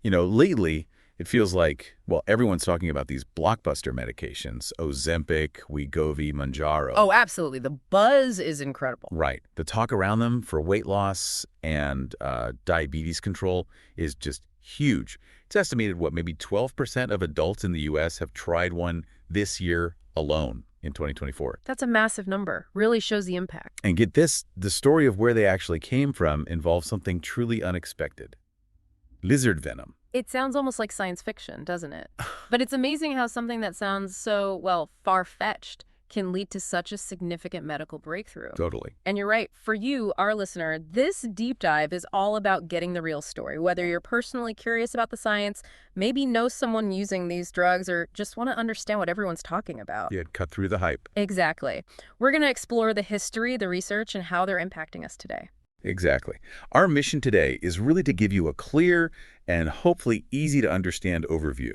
Lately, it feels like, well, everyone's talking about these blockbuster medications, Ozempic, Wegovy, Mounjaro. Oh, absolutely. The buzz is incredible. Right. The talk around them for weight loss and diabetes control is just huge. It's estimated, maybe 12% of adults in the U.S. have tried one this year alone in 2024. That's a massive number. Really shows the impact. And get this, the story of where they actually came from involves something truly unexpected. Lizard venom. It sounds almost like science fiction, doesn't it? But it's amazing how something that sounds so, well, far-fetched can lead to such a significant medical breakthrough. Totally. And you're right. For you, our listener, this deep dive is all about getting the real story. Whether you're personally curious about the science, maybe know someone using these drugs, or just want to understand what everyone's talking about. Yeah, cut through the hype. Exactly. We're going to explore the history, the research, and how they're impacting us today. Exactly. Our mission today is really to give you a clear and hopefully easy to understand overview.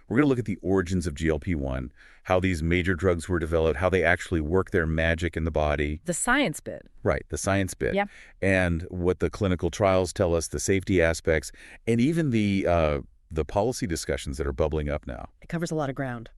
We're going to look at the origins of GLP-1, how these major drugs were developed, how they actually work their magic in the body. The science bit. Right, the science bit. Yeah. And what the clinical trials tell us, the safety aspects, and even the policy discussions that are bubbling up now. It covers a lot of ground.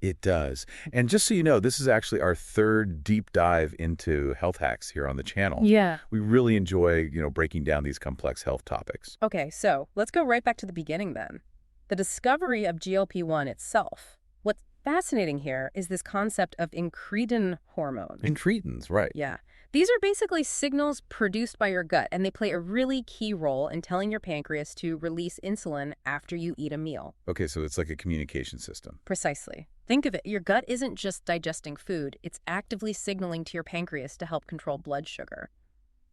It does. And just so you know, this is actually our third deep dive into health hacks here on the channel. Yeah. We really enjoy, breaking down these complex health topics. Okay, so let's go right back to the beginning then. The discovery of GLP-1 itself. What's fascinating here is this concept of incretin hormone. Incretins, right. Yeah. These are basically signals produced by your gut, and they play a really key role in telling your pancreas to release insulin after you eat a meal. Okay, so it's like a communication system. Precisely. Think of it. Your gut isn't just digesting food. It's actively signaling to your pancreas to help control blood sugar.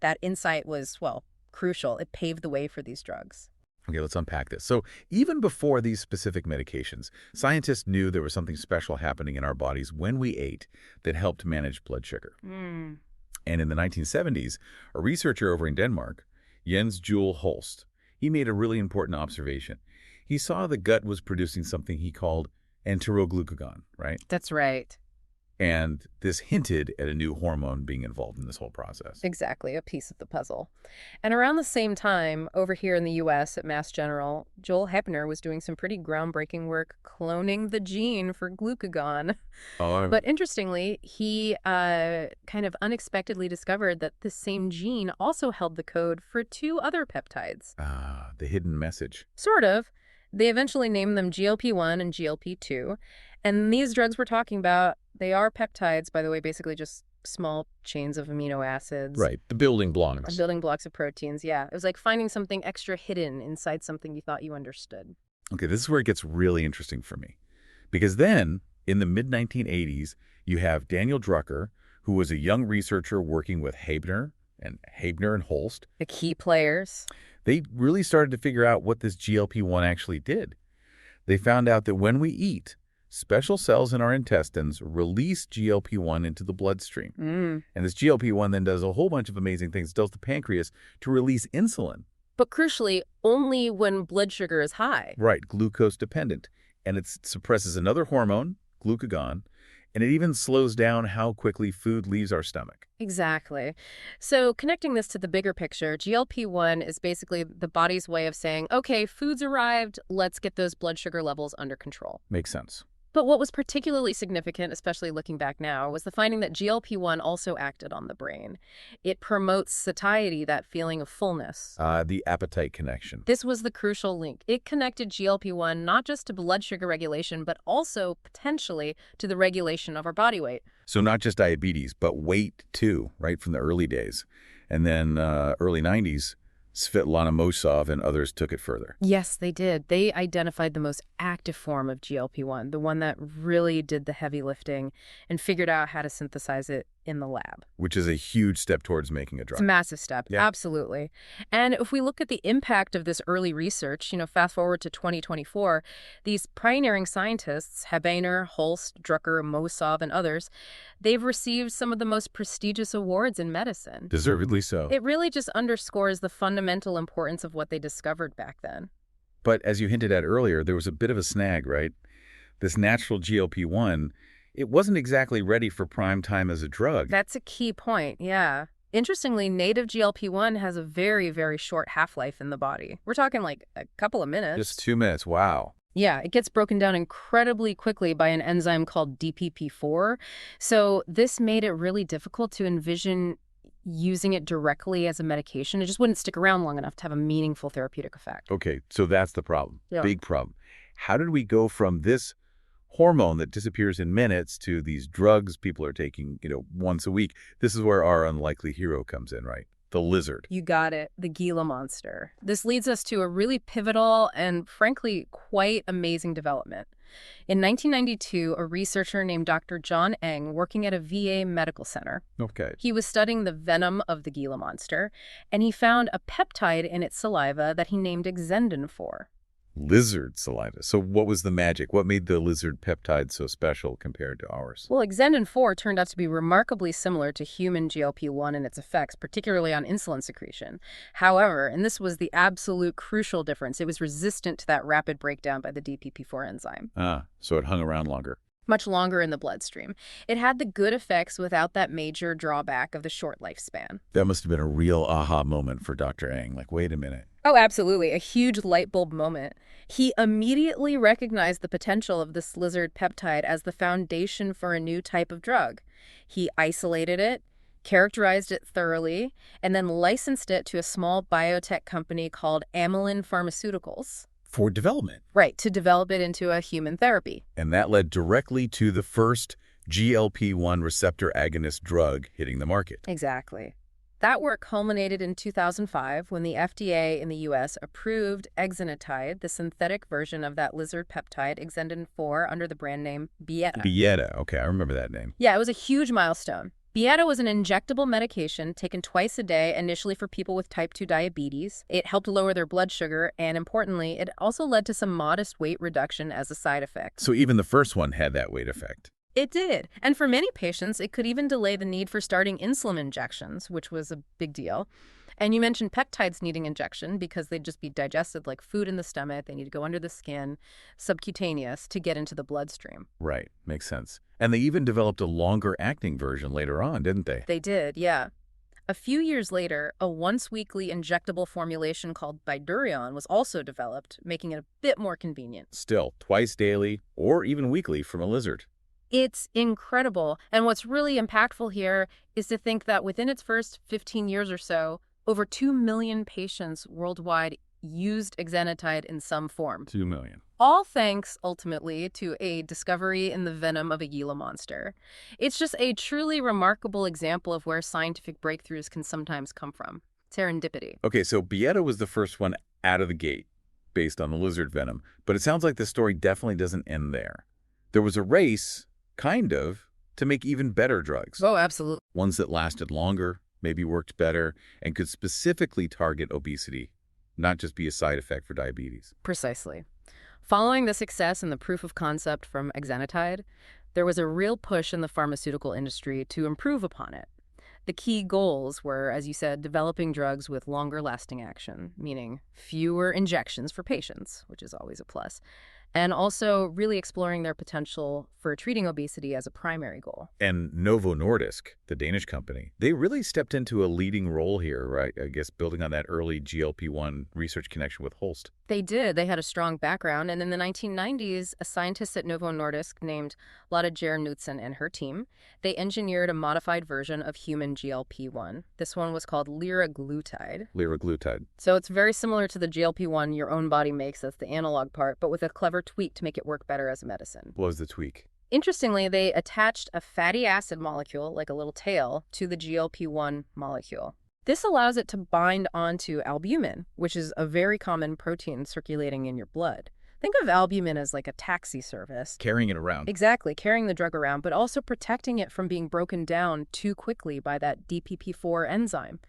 That insight was, well, crucial. It paved the way for these drugs. Okay, let's unpack this. So even before these specific medications, scientists knew there was something special happening in our bodies when we ate that helped manage blood sugar. And in the 1970s, a researcher over in Denmark, Jens Juul Holst, he made a really important observation. He saw the gut was producing something he called enteroglucagon, right? That's right. And this hinted at a new hormone being involved in this whole process. Exactly, a piece of the puzzle. And around the same time, over here in the U.S. at Mass General, Joel Hebner was doing some pretty groundbreaking work cloning the gene for glucagon. Oh, But interestingly, he kind of unexpectedly discovered that the same gene also held the code for two other peptides. the hidden message. Sort of. They eventually named them GLP-1 and GLP-2. And these drugs we're talking about, they are peptides, by the way, basically just small chains of amino acids. Right, the building blocks. Building blocks of proteins, yeah. It was like finding something extra hidden inside something you thought you understood. Okay, this is where it gets really interesting for me. Because then, in the mid-1980s, you have Daniel Drucker, who was a young researcher working with Hebner and Holst. The key players. They really started to figure out what this GLP-1 actually did. They found out that when we eat, special cells in our intestines release GLP-1 into the bloodstream. And this GLP-1 then does a whole bunch of amazing things. It tells the pancreas to release insulin. But crucially, only when blood sugar is high. Right, glucose dependent. And it suppresses another hormone, glucagon, and it even slows down how quickly food leaves our stomach. Exactly. So connecting this to the bigger picture, GLP-1 is basically the body's way of saying, okay, food's arrived, let's get those blood sugar levels under control. Makes sense. But what was particularly significant, especially looking back now, was the finding that GLP-1 also acted on the brain. It promotes satiety, that feeling of fullness. The appetite connection. This was the crucial link. It connected GLP-1 not just to blood sugar regulation, but also potentially to the regulation of our body weight. So not just diabetes, but weight too, right, from the early days. And then early 90s, Svetlana Mosov and others took it further. Yes, they did. They identified the most active form of GLP-1, the one that really did the heavy lifting and figured out how to synthesize it in the lab. Which is a huge step towards making a drug. It's a massive step. Yeah. Absolutely. And if we look at the impact of this early research, fast forward to 2024, these pioneering scientists, Hebner, Holst, Drucker, Mosov, and others, they've received some of the most prestigious awards in medicine. Deservedly so. It really just underscores the fundamental importance of what they discovered back then. But as you hinted at earlier, there was a bit of a snag, right? This natural GLP-1, it wasn't exactly ready for prime time as a drug. That's a key point, yeah. Interestingly, native GLP-1 has a very, very short half-life in the body. We're talking like a couple of minutes. Just 2 minutes. Wow. Yeah, it gets broken down incredibly quickly by an enzyme called DPP4. So this made it really difficult to envision using it directly as a medication. It just wouldn't stick around long enough to have a meaningful therapeutic effect. Okay, so that's the problem. Yeah. Big problem. How did we go from this hormone that disappears in minutes to these drugs people are taking, once a week? This is where our unlikely hero comes in, right? The lizard. You got it, the Gila monster. This leads us to a really pivotal and, frankly, quite amazing development. In 1992, a researcher named Dr. John Eng, working at a VA medical center, Okay. he was studying the venom of the Gila monster, and he found a peptide in its saliva that he named Exendin-4. Lizard saliva. So what was the magic? What made the lizard peptide so special compared to ours? Well, Exendin-4 turned out to be remarkably similar to human GLP-1 in its effects, particularly on insulin secretion. However, and this was the absolute crucial difference, it was resistant to that rapid breakdown by the DPP4 enzyme. So it hung around longer. Much longer in the bloodstream. It had the good effects without that major drawback of the short lifespan. That must have been a real aha moment for Dr. Eng. Like, wait a minute. Oh, absolutely. A huge light bulb moment. He immediately recognized the potential of this lizard peptide as the foundation for a new type of drug. He isolated it, characterized it thoroughly, and then licensed it to a small biotech company called Amylin Pharmaceuticals. For development. Right, to develop it into a human therapy. And that led directly to the first GLP-1 receptor agonist drug hitting the market. Exactly. That work culminated in 2005 when the FDA in the U.S. approved exenatide, the synthetic version of that lizard peptide, Exendin-4, under the brand name Byetta. Byetta. Okay, I remember that name. Yeah, it was a huge milestone. Byetta was an injectable medication taken twice a day, initially for people with type 2 diabetes. It helped lower their blood sugar, and importantly, it also led to some modest weight reduction as a side effect. So even the first one had that weight effect. It did. And for many patients, it could even delay the need for starting insulin injections, which was a big deal. And you mentioned peptides needing injection because they'd just be digested like food in the stomach. They need to go under the skin, subcutaneous, to get into the bloodstream. Right. Makes sense. And they even developed a longer-acting version later on, didn't they? They did, yeah. A few years later, a once-weekly injectable formulation called Bydureon was also developed, making it a bit more convenient. Still, twice daily or even weekly from a lizard. It's incredible. And what's really impactful here is to think that within its first 15 years or so, over 2 million patients worldwide used exenatide in some form. 2 million. All thanks, ultimately, to a discovery in the venom of a Gila monster. It's just a truly remarkable example of where scientific breakthroughs can sometimes come from. Serendipity. Okay, so Byetta was the first one out of the gate based on the lizard venom. But it sounds like the story definitely doesn't end there. There was a race, kind of, to make even better drugs. Oh, absolutely. Ones that lasted longer, maybe worked better, and could specifically target obesity, not just be a side effect for diabetes. Precisely. Following the success and the proof of concept from exenatide, there was a real push in the pharmaceutical industry to improve upon it. The key goals were, as you said, developing drugs with longer-lasting action, meaning fewer injections for patients, which is always a plus, and also really exploring their potential for treating obesity as a primary goal. And Novo Nordisk, the Danish company, they really stepped into a leading role here, right? I guess building on that early GLP-1 research connection with Holst. They did. They had a strong background. And in the 1990s, a scientist at Novo Nordisk named Lotte Geir Knudsen and her team, they engineered a modified version of human GLP-1. This one was called liraglutide. Liraglutide. So it's very similar to the GLP-1 your own body makes, that's the analog part, but with a clever tweak to make it work better as a medicine. What was the tweak? Interestingly, they attached a fatty acid molecule, like a little tail, to the GLP-1 molecule. This allows it to bind onto albumin, which is a very common protein circulating in your blood. Think of albumin as like a taxi service. Carrying it around. Exactly, carrying the drug around, but also protecting it from being broken down too quickly by that DPP4 enzyme.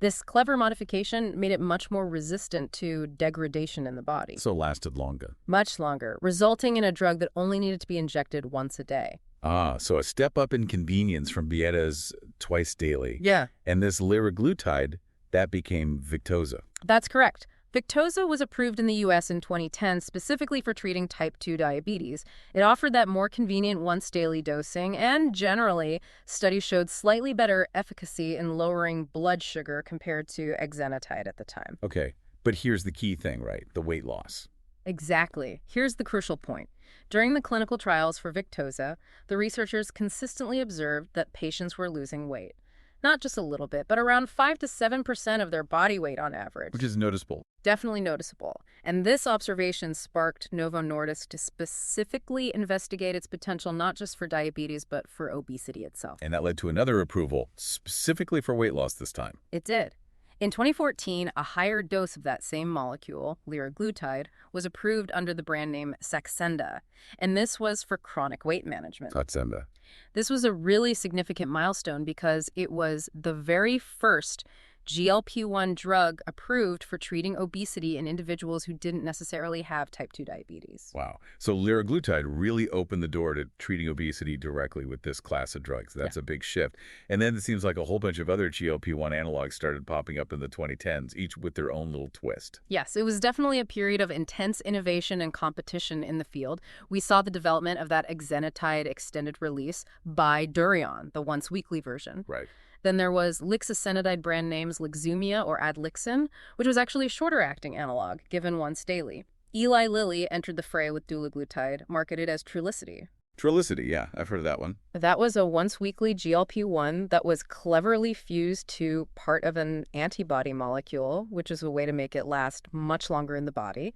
This clever modification made it much more resistant to degradation in the body. So lasted longer. Much longer, resulting in a drug that only needed to be injected once a day. So a step up in convenience from Byetta's twice daily. Yeah. And this liraglutide, that became Victoza. That's correct. Victoza was approved in the U.S. in 2010 specifically for treating type 2 diabetes. It offered that more convenient once-daily dosing, and generally, studies showed slightly better efficacy in lowering blood sugar compared to exenatide at the time. Okay, but here's the key thing, right? The weight loss. Exactly. Here's the crucial point. During the clinical trials for Victoza, the researchers consistently observed that patients were losing weight. Not just a little bit, but around 5 to 7% of their body weight on average. Which is noticeable. Definitely noticeable. And this observation sparked Novo Nordisk to specifically investigate its potential not just for diabetes, but for obesity itself. And that led to another approval, specifically for weight loss this time. It did. In 2014, a higher dose of that same molecule, liraglutide, was approved under the brand name Saxenda, and this was for chronic weight management. Saxenda. This was a really significant milestone because it was the very first GLP-1 drug approved for treating obesity in individuals who didn't necessarily have type 2 diabetes. Wow. So liraglutide really opened the door to treating obesity directly with this class of drugs. That's a big shift. And then it seems like a whole bunch of other GLP-1 analogs started popping up in the 2010s, each with their own little twist. Yes, it was definitely a period of intense innovation and competition in the field. We saw the development of that exenatide extended release by Durion, the once-weekly version. Right. Then there was lixacenidide brand names Lixumia or Adlixin, which was actually a shorter-acting analog, given once daily. Eli Lilly entered the fray with dulaglutide, marketed as Trulicity. Trulicity, yeah, I've heard of that one. That was a once-weekly GLP-1 that was cleverly fused to part of an antibody molecule, which is a way to make it last much longer in the body.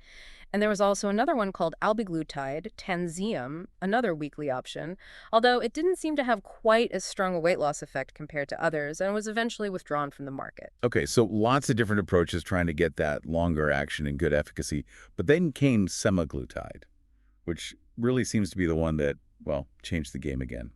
And there was also another one called albiglutide, Tanzium, another weekly option, although it didn't seem to have quite as strong a weight loss effect compared to others and was eventually withdrawn from the market. Okay, so lots of different approaches trying to get that longer action and good efficacy, but then came semaglutide, which really seems to be the one that, well, changed the game again.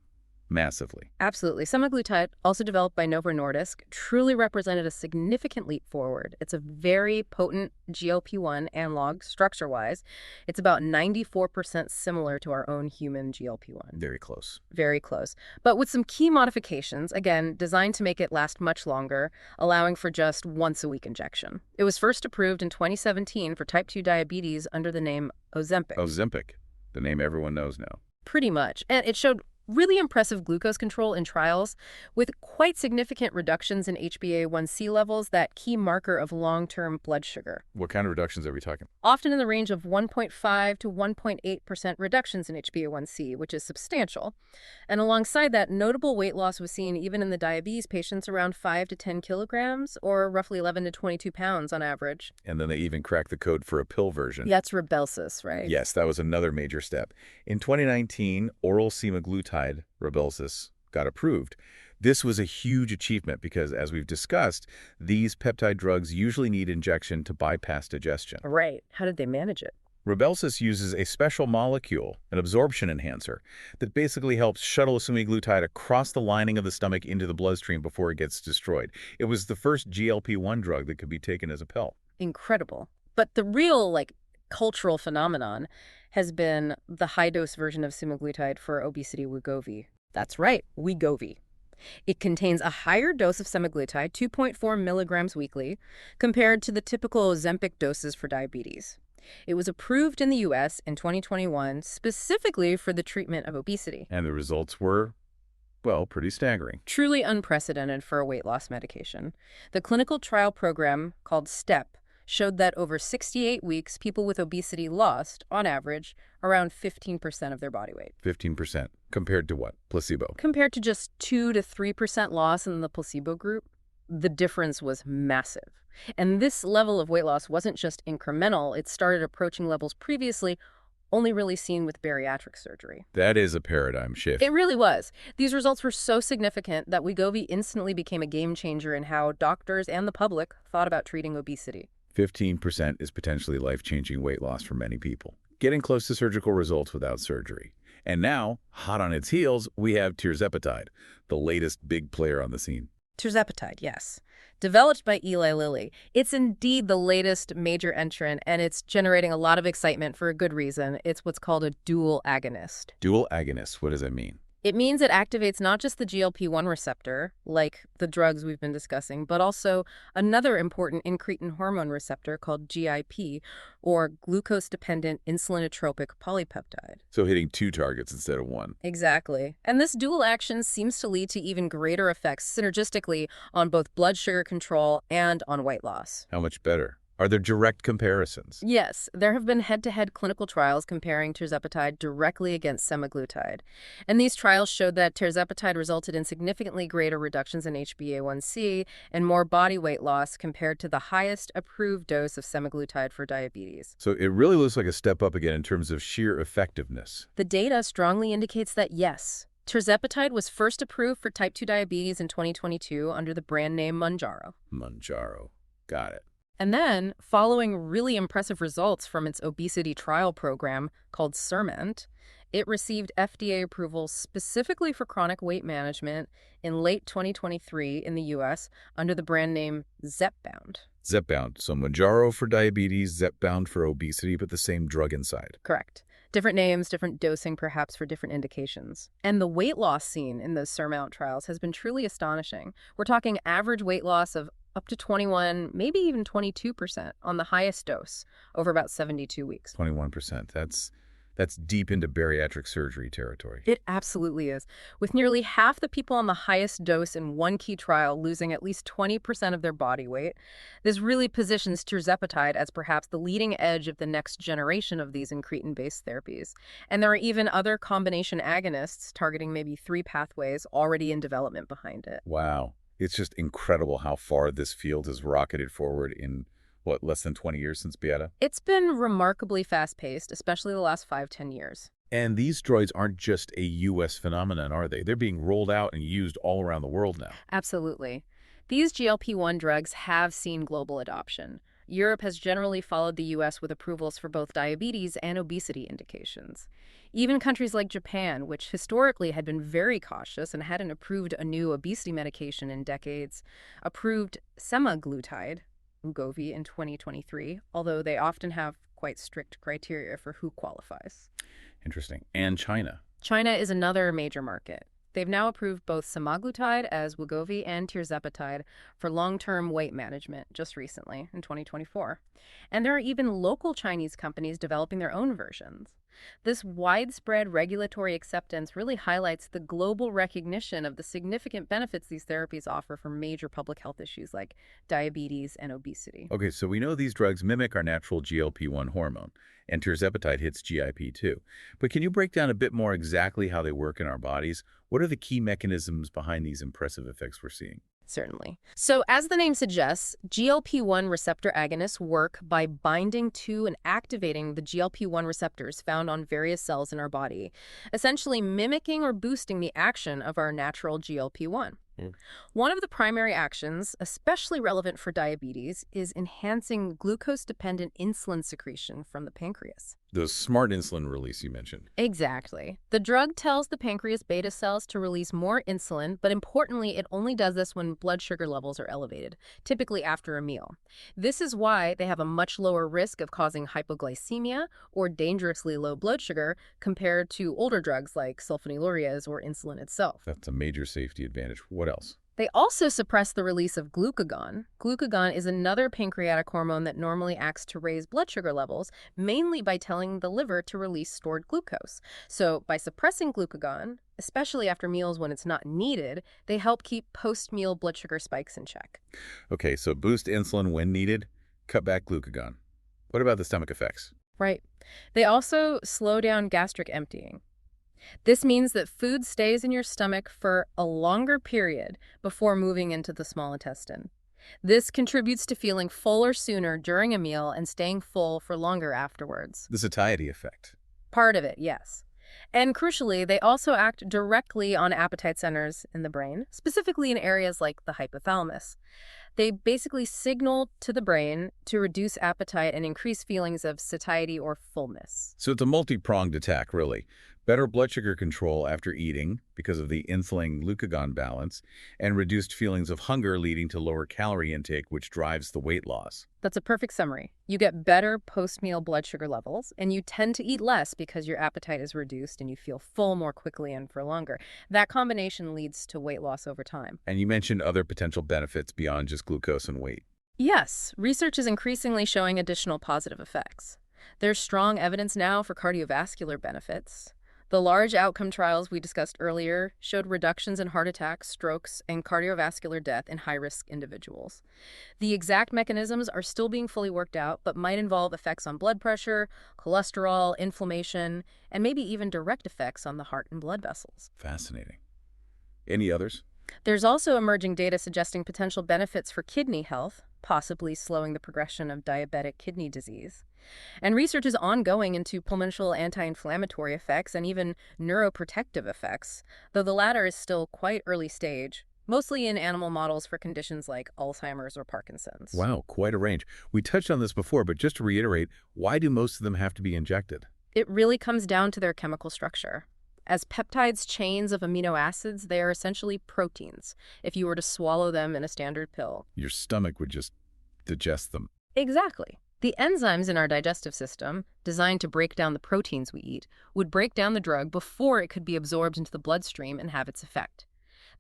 Massively. Absolutely. Semaglutide, also developed by Novo Nordisk, truly represented a significant leap forward. It's a very potent GLP-1 analog structure-wise. It's about 94% similar to our own human GLP-1. Very close. Very close. But with some key modifications, again, designed to make it last much longer, allowing for just once-a-week injection. It was first approved in 2017 for type 2 diabetes under the name Ozempic. Ozempic, the name everyone knows now. Pretty much. And it showed really impressive glucose control in trials with quite significant reductions in HbA1c levels, that key marker of long-term blood sugar. What kind of reductions are we talking? Often in the range of 1.5 to 1.8% reductions in HbA1c, which is substantial. And alongside that, notable weight loss was seen even in the diabetes patients, around 5 to 10 kilograms, or roughly 11 to 22 pounds on average. And then they even cracked the code for a pill version. That's Rybelsus, right? Yes, that was another major step. In 2019, oral semaglutide, Rybelsus, got approved. This was a huge achievement because, as we've discussed, these peptide drugs usually need injection to bypass digestion. Right. How did they manage it? Rybelsus uses a special molecule, an absorption enhancer, that basically helps shuttle semaglutide across the lining of the stomach into the bloodstream before it gets destroyed. It was the first GLP-1 drug that could be taken as a pill. Incredible. But the real, cultural phenomenon has been the high-dose version of semaglutide for obesity, Wegovy. That's right, Wegovy. It contains a higher dose of semaglutide, 2.4 milligrams weekly, compared to the typical Ozempic doses for diabetes. It was approved in the U.S. in 2021 specifically for the treatment of obesity. And the results were, well, pretty staggering. Truly unprecedented for a weight loss medication. The clinical trial program, called STEP, showed that over 68 weeks, people with obesity lost, on average, around 15% of their body weight. 15%. Compared to what? Placebo. Compared to just 2 to 3% loss in the placebo group, the difference was massive. And this level of weight loss wasn't just incremental. It started approaching levels previously only really seen with bariatric surgery. That is a paradigm shift. It really was. These results were so significant that Wegovy instantly became a game changer in how doctors and the public thought about treating obesity. 15% is potentially life-changing weight loss for many people, getting close to surgical results without surgery. And now, hot on its heels, we have tirzepatide, the latest big player on the scene. Tirzepatide, yes. Developed by Eli Lilly, it's indeed the latest major entrant, and it's generating a lot of excitement for a good reason. It's what's called a dual agonist. Dual agonist, what does that mean? It means it activates not just the GLP-1 receptor, like the drugs we've been discussing, but also another important incretin hormone receptor called GIP, or glucose-dependent insulinotropic polypeptide. So hitting two targets instead of one. Exactly. And this dual action seems to lead to even greater effects synergistically on both blood sugar control and on weight loss. How much better? Are there direct comparisons? Yes, there have been head-to-head clinical trials comparing tirzepatide directly against semaglutide. And these trials showed that tirzepatide resulted in significantly greater reductions in HbA1c and more body weight loss compared to the highest approved dose of semaglutide for diabetes. So it really looks like a step up again in terms of sheer effectiveness. The data strongly indicates that yes, tirzepatide was first approved for type 2 diabetes in 2022 under the brand name Mounjaro. Mounjaro. Got it. And then, following really impressive results from its obesity trial program called SURMOUNT, it received FDA approval specifically for chronic weight management in late 2023 in the U.S. under the brand name Zepbound. Zepbound. So Mounjaro for diabetes, Zepbound for obesity, but the same drug inside. Correct. Different names, different dosing, perhaps for different indications. And the weight loss seen in those SURMOUNT trials has been truly astonishing. We're talking average weight loss of up to 21, maybe even 22% on the highest dose over about 72 weeks. 21%. That's deep into bariatric surgery territory. It absolutely is. With nearly half the people on the highest dose in one key trial losing at least 20% of their body weight, this really positions tirzepatide as perhaps the leading edge of the next generation of these incretin-based therapies. And there are even other combination agonists targeting maybe 3 pathways already in development behind it. Wow. It's just incredible how far this field has rocketed forward in, what, less than 20 years since Beata? It's been remarkably fast-paced, especially the last 5-10 years. And these droids aren't just a U.S. phenomenon, are they? They're being rolled out and used all around the world now. Absolutely. These GLP-1 drugs have seen global adoption. Europe has generally followed the U.S. with approvals for both diabetes and obesity indications. Even countries like Japan, which historically had been very cautious and hadn't approved a new obesity medication in decades, approved semaglutide, Wegovy, in 2023, although they often have quite strict criteria for who qualifies. Interesting. And China. China is another major market. They've now approved both semaglutide as Wegovy and tirzepatide for long-term weight management just recently in 2024. And there are even local Chinese companies developing their own versions. This widespread regulatory acceptance really highlights the global recognition of the significant benefits these therapies offer for major public health issues like diabetes and obesity. Okay, so we know these drugs mimic our natural GLP-1 hormone, and tirzepatide hits GIP too. But can you break down a bit more exactly how they work in our bodies? What are the key mechanisms behind these impressive effects we're seeing? Certainly. So as the name suggests, GLP-1 receptor agonists work by binding to and activating the GLP-1 receptors found on various cells in our body, essentially mimicking or boosting the action of our natural GLP-1. One of the primary actions, especially relevant for diabetes, is enhancing glucose-dependent insulin secretion from the pancreas. The smart insulin release you mentioned. Exactly. The drug tells the pancreas beta cells to release more insulin, but importantly, it only does this when blood sugar levels are elevated, typically after a meal. This is why they have a much lower risk of causing hypoglycemia or dangerously low blood sugar compared to older drugs like sulfonylureas or insulin itself. That's a major safety advantage. What else? They also suppress the release of glucagon. Glucagon is another pancreatic hormone that normally acts to raise blood sugar levels, mainly by telling the liver to release stored glucose. So by suppressing glucagon, especially after meals when it's not needed, they help keep post-meal blood sugar spikes in check. Okay, so boost insulin when needed, cut back glucagon. What about the stomach effects? Right. They also slow down gastric emptying. This means that food stays in your stomach for a longer period before moving into the small intestine. This contributes to feeling fuller sooner during a meal and staying full for longer afterwards. The satiety effect. Part of it, yes. And crucially, they also act directly on appetite centers in the brain, specifically in areas like the hypothalamus. They basically signal to the brain to reduce appetite and increase feelings of satiety or fullness. So it's a multi-pronged attack, really. Better blood sugar control after eating because of the insulin-glucagon balance, and reduced feelings of hunger leading to lower calorie intake, which drives the weight loss. That's a perfect summary. You get better post-meal blood sugar levels, and you tend to eat less because your appetite is reduced and you feel full more quickly and for longer. That combination leads to weight loss over time. And you mentioned other potential benefits beyond just glucose and weight. Yes, research is increasingly showing additional positive effects. There's strong evidence now for cardiovascular benefits. The large outcome trials we discussed earlier showed reductions in heart attacks, strokes, and cardiovascular death in high-risk individuals. The exact mechanisms are still being fully worked out, but might involve effects on blood pressure, cholesterol, inflammation, and maybe even direct effects on the heart and blood vessels. Fascinating. Any others? There's also emerging data suggesting potential benefits for kidney health, possibly slowing the progression of diabetic kidney disease. And research is ongoing into potential anti-inflammatory effects and even neuroprotective effects, though the latter is still quite early stage, mostly in animal models for conditions like Alzheimer's or Parkinson's. Wow, quite a range. We touched on this before, but just to reiterate, why do most of them have to be injected? It really comes down to their chemical structure. As peptides chains of amino acids, they are essentially proteins, if you were to swallow them in a standard pill. Your stomach would just digest them. Exactly. The enzymes in our digestive system, designed to break down the proteins we eat, would break down the drug before it could be absorbed into the bloodstream and have its effect.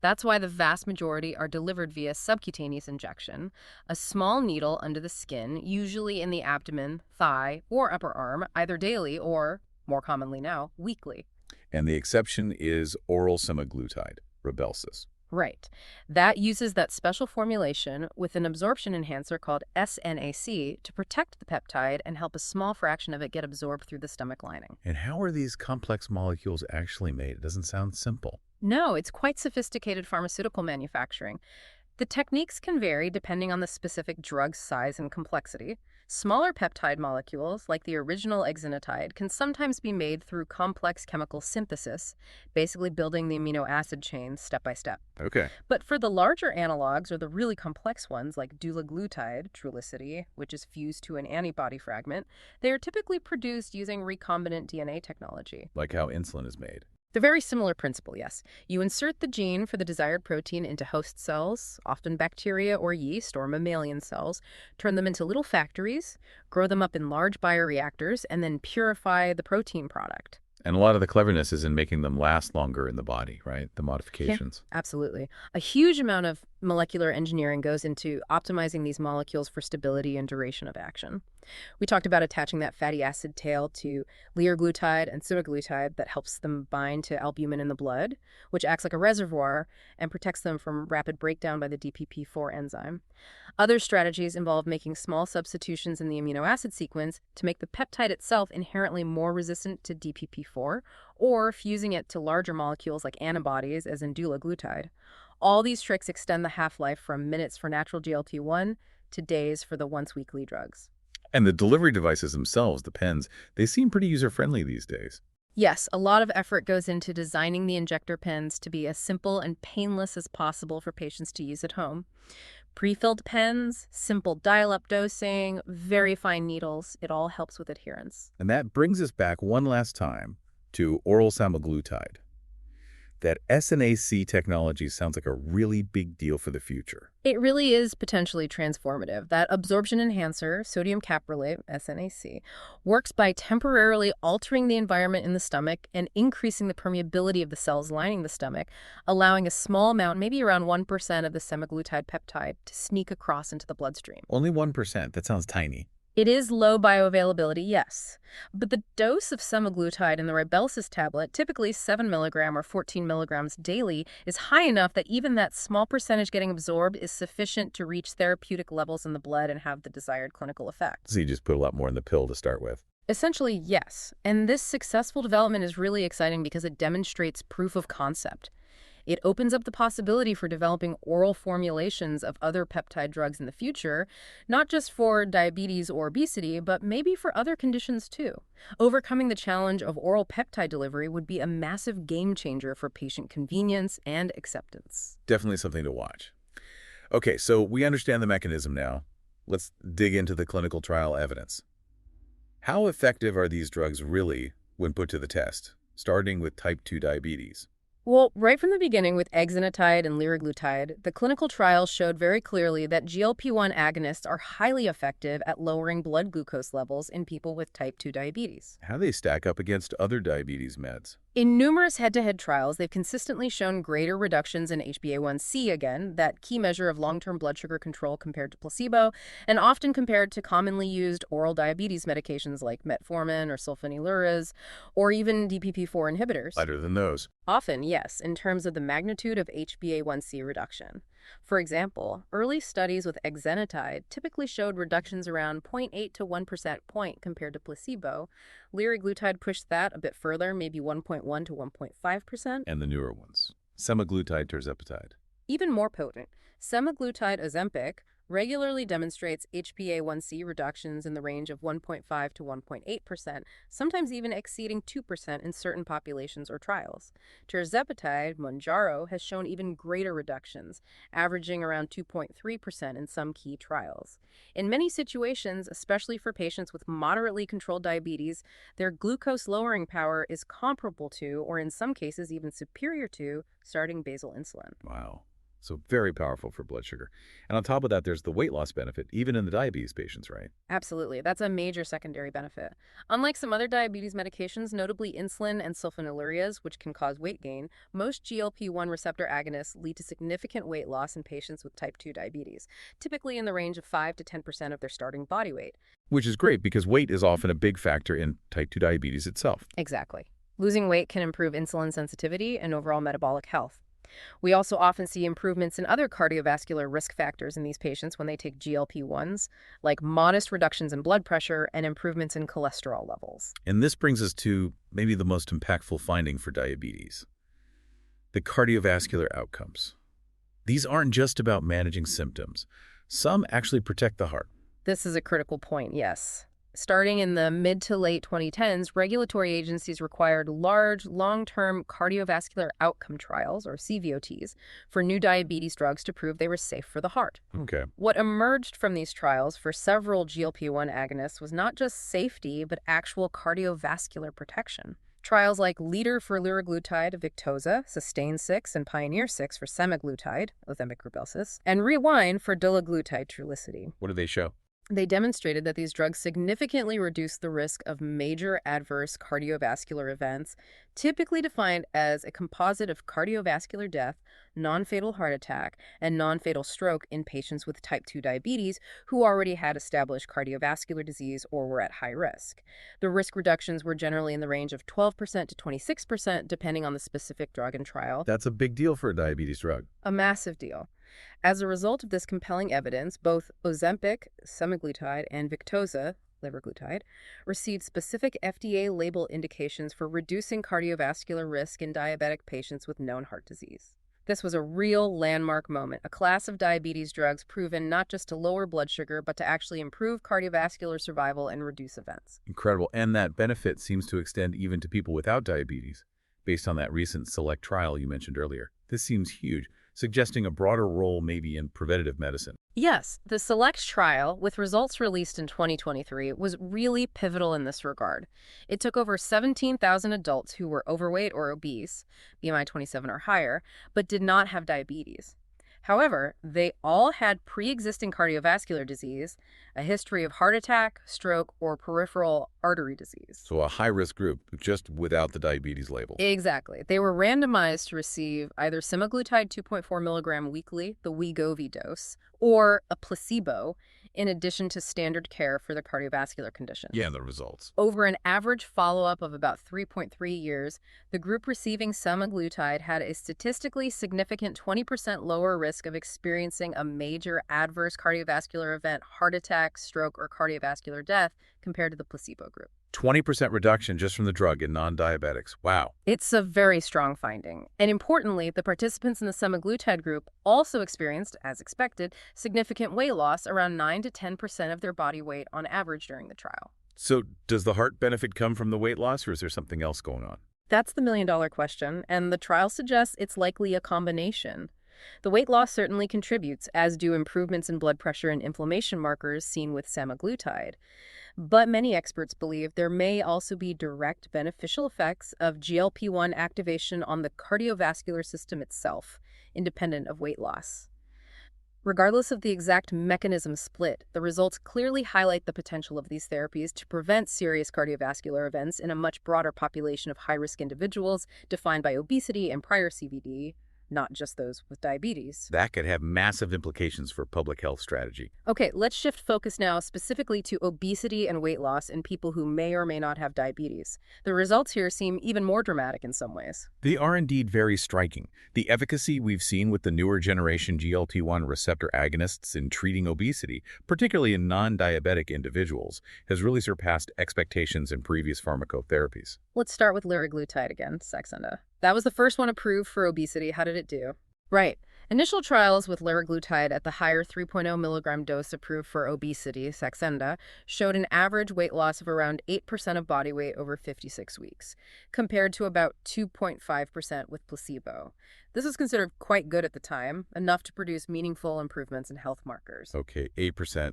That's why the vast majority are delivered via subcutaneous injection, a small needle under the skin, usually in the abdomen, thigh, or upper arm, either daily or, more commonly now, weekly. And the exception is oral semaglutide, Rybelsus. Right. That uses that special formulation with an absorption enhancer called SNAC to protect the peptide and help a small fraction of it get absorbed through the stomach lining. And how are these complex molecules actually made? It doesn't sound simple. No, it's quite sophisticated pharmaceutical manufacturing. The techniques can vary depending on the specific drug's size and complexity. Smaller peptide molecules, like the original exenatide, can sometimes be made through complex chemical synthesis, basically building the amino acid chains step by step. Okay. But for the larger analogs, or the really complex ones like dulaglutide, Trulicity, which is fused to an antibody fragment, they are typically produced using recombinant DNA technology. Like how insulin is made. The very similar principle, yes. You insert the gene for the desired protein into host cells, often bacteria or yeast or mammalian cells, turn them into little factories, grow them up in large bioreactors, and then purify the protein product. And a lot of the cleverness is in making them last longer in the body, right? The modifications. Yeah, absolutely. A huge amount of molecular engineering goes into optimizing these molecules for stability and duration of action. We talked about attaching that fatty acid tail to liraglutide and semaglutide that helps them bind to albumin in the blood, which acts like a reservoir and protects them from rapid breakdown by the DPP-4 enzyme. Other strategies involve making small substitutions in the amino acid sequence to make the peptide itself inherently more resistant to DPP-4, or fusing it to larger molecules like antibodies, as in dulaglutide. All these tricks extend the half-life from minutes for natural GLP-1 to days for the once-weekly drugs. And the delivery devices themselves, the pens, they seem pretty user-friendly these days. Yes, a lot of effort goes into designing the injector pens to be as simple and painless as possible for patients to use at home. Pre-filled pens, simple dial-up dosing, very fine needles, it all helps with adherence. And that brings us back one last time to oral semaglutide. That SNAC technology sounds like a really big deal for the future. It really is potentially transformative. That absorption enhancer, sodium caprolate, SNAC, works by temporarily altering the environment in the stomach and increasing the permeability of the cells lining the stomach, allowing a small amount, maybe around 1% of the semaglutide peptide, to sneak across into the bloodstream. Only 1%. That sounds tiny. It is low bioavailability, yes, but the dose of semaglutide in the Rybelsus tablet, typically 7 milligram or 14 milligrams daily, is high enough that even that small percentage getting absorbed is sufficient to reach therapeutic levels in the blood and have the desired clinical effect. So you just put a lot more in the pill to start with. Essentially, yes. And this successful development is really exciting because it demonstrates proof of concept. It opens up the possibility for developing oral formulations of other peptide drugs in the future, not just for diabetes or obesity, but maybe for other conditions too. Overcoming the challenge of oral peptide delivery would be a massive game changer for patient convenience and acceptance. Definitely something to watch. Okay, so we understand the mechanism now. Let's dig into the clinical trial evidence. How effective are these drugs really when put to the test, starting with type 2 diabetes? Well, right from the beginning with exenatide and liraglutide, the clinical trials showed very clearly that GLP-1 agonists are highly effective at lowering blood glucose levels in people with type 2 diabetes. How do they stack up against other diabetes meds? In numerous head-to-head trials, they've consistently shown greater reductions in HbA1c, again, that key measure of long-term blood sugar control compared to placebo, and often compared to commonly used oral diabetes medications like metformin or sulfonylureas, or even DPP-4 inhibitors. Better than those. Often, yes, in terms of the magnitude of HbA1c reduction. For example, early studies with exenatide typically showed reductions around 0.8 to 1% point compared to placebo. Liraglutide pushed that a bit further, maybe 1.1 to 1.5%. And the newer ones. Semaglutide, tirzepatide. Even more potent, semaglutide Ozempic regularly demonstrates HbA1c reductions in the range of 1.5 to 1.8%, sometimes even exceeding 2% in certain populations or trials. Tirzepatide, Mounjaro, has shown even greater reductions, averaging around 2.3% in some key trials. In many situations, especially for patients with moderately controlled diabetes, their glucose-lowering power is comparable to, or in some cases even superior to, starting basal insulin. Wow. So very powerful for blood sugar. And on top of that, there's the weight loss benefit, even in the diabetes patients, right? Absolutely. That's a major secondary benefit. Unlike some other diabetes medications, notably insulin and sulfonylureas, which can cause weight gain, most GLP-1 receptor agonists lead to significant weight loss in patients with type 2 diabetes, typically in the range of 5 to 10% of their starting body weight. Which is great because weight is often a big factor in type 2 diabetes itself. Exactly. Losing weight can improve insulin sensitivity and overall metabolic health. We also often see improvements in other cardiovascular risk factors in these patients when they take GLP-1s, like modest reductions in blood pressure and improvements in cholesterol levels. And this brings us to maybe the most impactful finding for diabetes: the cardiovascular outcomes. These aren't just about managing symptoms. Some actually protect the heart. This is a critical point, yes. Starting in the mid to late 2010s, regulatory agencies required large, long-term cardiovascular outcome trials, or CVOTs, for new diabetes drugs to prove they were safe for the heart. Okay. What emerged from these trials for several GLP-1 agonists was not just safety, but actual cardiovascular protection. Trials like LEADER for liraglutide, Victoza, SUSTAIN 6, and PIONEER 6 for semaglutide, Ozempic Rybelsus, and REWIND for dulaglutide, Trulicity. What do they show? They demonstrated that these drugs significantly reduce the risk of major adverse cardiovascular events, typically defined as a composite of cardiovascular death, non-fatal heart attack, and non-fatal stroke in patients with type 2 diabetes who already had established cardiovascular disease or were at high risk. The risk reductions were generally in the range of 12% to 26%, depending on the specific drug and trial. That's a big deal for a diabetes drug. A massive deal. As a result of this compelling evidence, both Ozempic, semaglutide, and Victoza, liraglutide, received specific FDA label indications for reducing cardiovascular risk in diabetic patients with known heart disease. This was a real landmark moment, a class of diabetes drugs proven not just to lower blood sugar, but to actually improve cardiovascular survival and reduce events. Incredible. And that benefit seems to extend even to people without diabetes, based on that recent SELECT trial you mentioned earlier. This seems huge, suggesting a broader role maybe in preventative medicine. Yes, the SELECT trial, with results released in 2023, was really pivotal in this regard. It took over 17,000 adults who were overweight or obese, BMI 27 or higher, but did not have diabetes. However, they all had pre-existing cardiovascular disease, a history of heart attack, stroke, or peripheral artery disease. So a high-risk group, just without the diabetes label. Exactly. They were randomized to receive either semaglutide 2.4 milligram weekly, the Wegovy dose, or a placebo, in addition to standard care for the cardiovascular condition. Yeah, the results. Over an average follow-up of about 3.3 years, the group receiving semaglutide had a statistically significant 20% lower risk of experiencing a major adverse cardiovascular event, heart attack, stroke, or cardiovascular death compared to the placebo group. 20% reduction just from the drug in non-diabetics. Wow. It's a very strong finding. And importantly, the participants in the semaglutide group also experienced, as expected, significant weight loss, around 9 to 10% of their body weight on average during the trial. So does the heart benefit come from the weight loss, or is there something else going on? That's the million-dollar question, and the trial suggests it's likely a combination. The weight loss certainly contributes, as do improvements in blood pressure and inflammation markers seen with semaglutide. But many experts believe there may also be direct beneficial effects of GLP-1 activation on the cardiovascular system itself, independent of weight loss. Regardless of the exact mechanism split, the results clearly highlight the potential of these therapies to prevent serious cardiovascular events in a much broader population of high-risk individuals defined by obesity and prior CVD, not just those with diabetes. That could have massive implications for public health strategy. Okay, let's shift focus now specifically to obesity and weight loss in people who may or may not have diabetes. The results here seem even more dramatic in some ways. They are indeed very striking. The efficacy we've seen with the newer generation GLP-1 receptor agonists in treating obesity, particularly in non-diabetic individuals, has really surpassed expectations in previous pharmacotherapies. Let's start with liraglutide again, Saxenda. That was the first one approved for obesity. How did it do? Right. Initial trials with liraglutide at the higher 3.0 milligram dose approved for obesity, Saxenda, showed an average weight loss of around 8% of body weight over 56 weeks, compared to about 2.5% with placebo. This was considered quite good at the time, enough to produce meaningful improvements in health markers. Okay, 8%.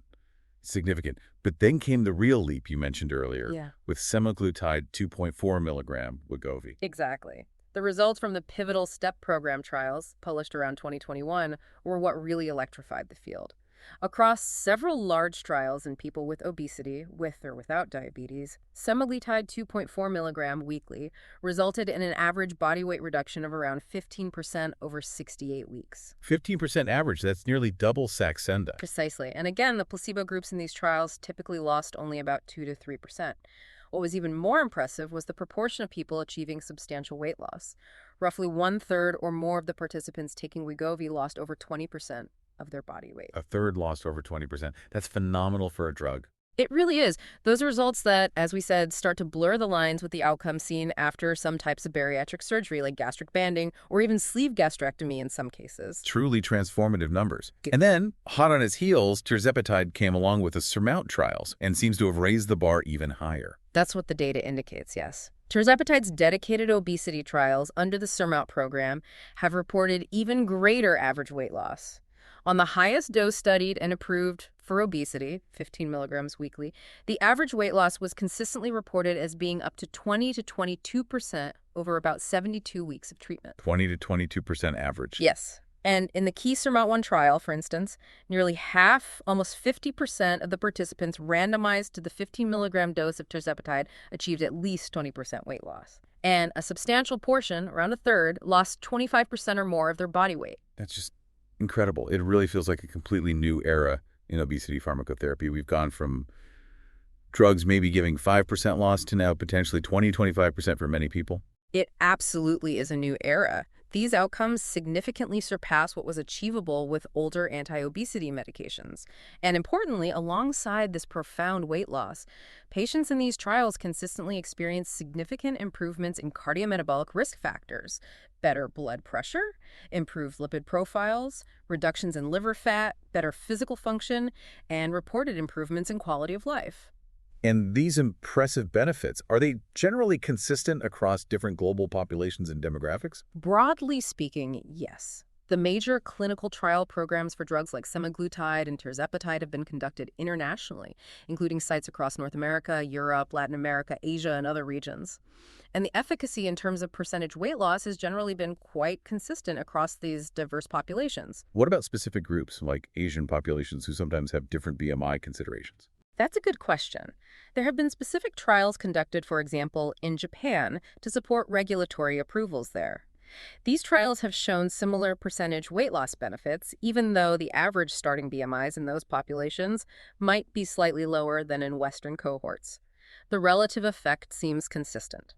Significant. But then came the real leap you mentioned earlier, with semaglutide 2.4 milligram Wegovy. Exactly. The results from the pivotal STEP program trials, published around 2021, were what really electrified the field. Across several large trials in people with obesity, with or without diabetes, semaglutide 2.4 milligram weekly resulted in an average body weight reduction of around 15% over 68 weeks. 15% average, that's nearly double Saxenda. Precisely. And again, the placebo groups in these trials typically lost only about 2 to 3%. What was even more impressive was the proportion of people achieving substantial weight loss. Roughly 1/3 or more of the participants taking Wegovy lost over 20% of their body weight. A third lost over 20%. That's phenomenal for a drug. It really is. Those are results that, as we said, start to blur the lines with the outcomes seen after some types of bariatric surgery, like gastric banding or even sleeve gastrectomy in some cases. Truly transformative numbers. And then, hot on its heels, tirzepatide came along with the SURMOUNT trials and seems to have raised the bar even higher. That's what the data indicates, yes. Tirzepatide's dedicated obesity trials under the SURMOUNT program have reported even greater average weight loss. On the highest dose studied and approved for obesity, 15 milligrams weekly, the average weight loss was consistently reported as being up to 20 to 22% over about 72 weeks of treatment. 20 to 22% average. Yes. And in the key SURMOUNT-1 trial, for instance, nearly half, almost 50% of the participants randomized to the 15 milligram dose of tirzepatide achieved at least 20% weight loss. And a substantial portion, around a third, lost 25% or more of their body weight. That's just incredible. It really feels like a completely new era in obesity pharmacotherapy. We've gone from drugs maybe giving 5% loss to now potentially 20-25% for many people. It absolutely is a new era. These outcomes significantly surpass what was achievable with older anti-obesity medications. And importantly, alongside this profound weight loss, patients in these trials consistently experience significant improvements in cardiometabolic risk factors, better blood pressure, improved lipid profiles, reductions in liver fat, better physical function, and reported improvements in quality of life. And these impressive benefits, are they generally consistent across different global populations and demographics? Broadly speaking, yes. The major clinical trial programs for drugs like semaglutide and tirzepatide have been conducted internationally, including sites across North America, Europe, Latin America, Asia, and other regions. And the efficacy in terms of percentage weight loss has generally been quite consistent across these diverse populations. What about specific groups, like Asian populations who sometimes have different BMI considerations? That's a good question. There have been specific trials conducted, for example, in Japan to support regulatory approvals there. These trials have shown similar percentage weight loss benefits, even though the average starting BMIs in those populations might be slightly lower than in Western cohorts. The relative effect seems consistent.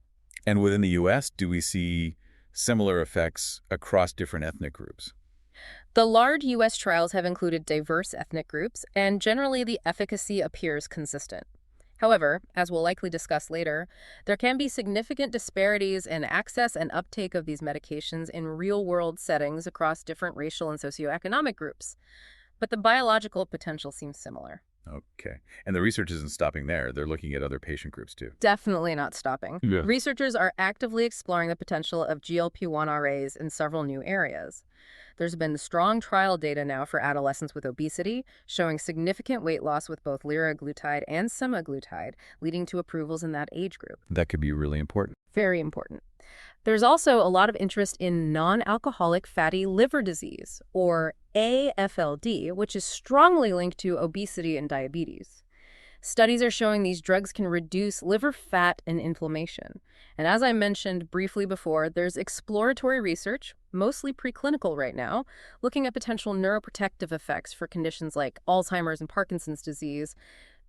And within the U.S., do we see similar effects across different ethnic groups? The large U.S. trials have included diverse ethnic groups, and generally the efficacy appears consistent. However, as we'll likely discuss later, there can be significant disparities in access and uptake of these medications in real-world settings across different racial and socioeconomic groups. But the biological potential seems similar. Okay. And the research isn't stopping there. They're looking at other patient groups, too. Definitely not stopping. Yeah. Researchers are actively exploring the potential of GLP-1 RAs in several new areas. There's been strong trial data now for adolescents with obesity, showing significant weight loss with both liraglutide and semaglutide, leading to approvals in that age group. That could be really important. Very important. There's also a lot of interest in non-alcoholic fatty liver disease, or AFLD, which is strongly linked to obesity and diabetes. Studies are showing these drugs can reduce liver fat and inflammation. And as I mentioned briefly before, there's exploratory research, mostly preclinical right now, looking at potential neuroprotective effects for conditions like Alzheimer's and Parkinson's disease,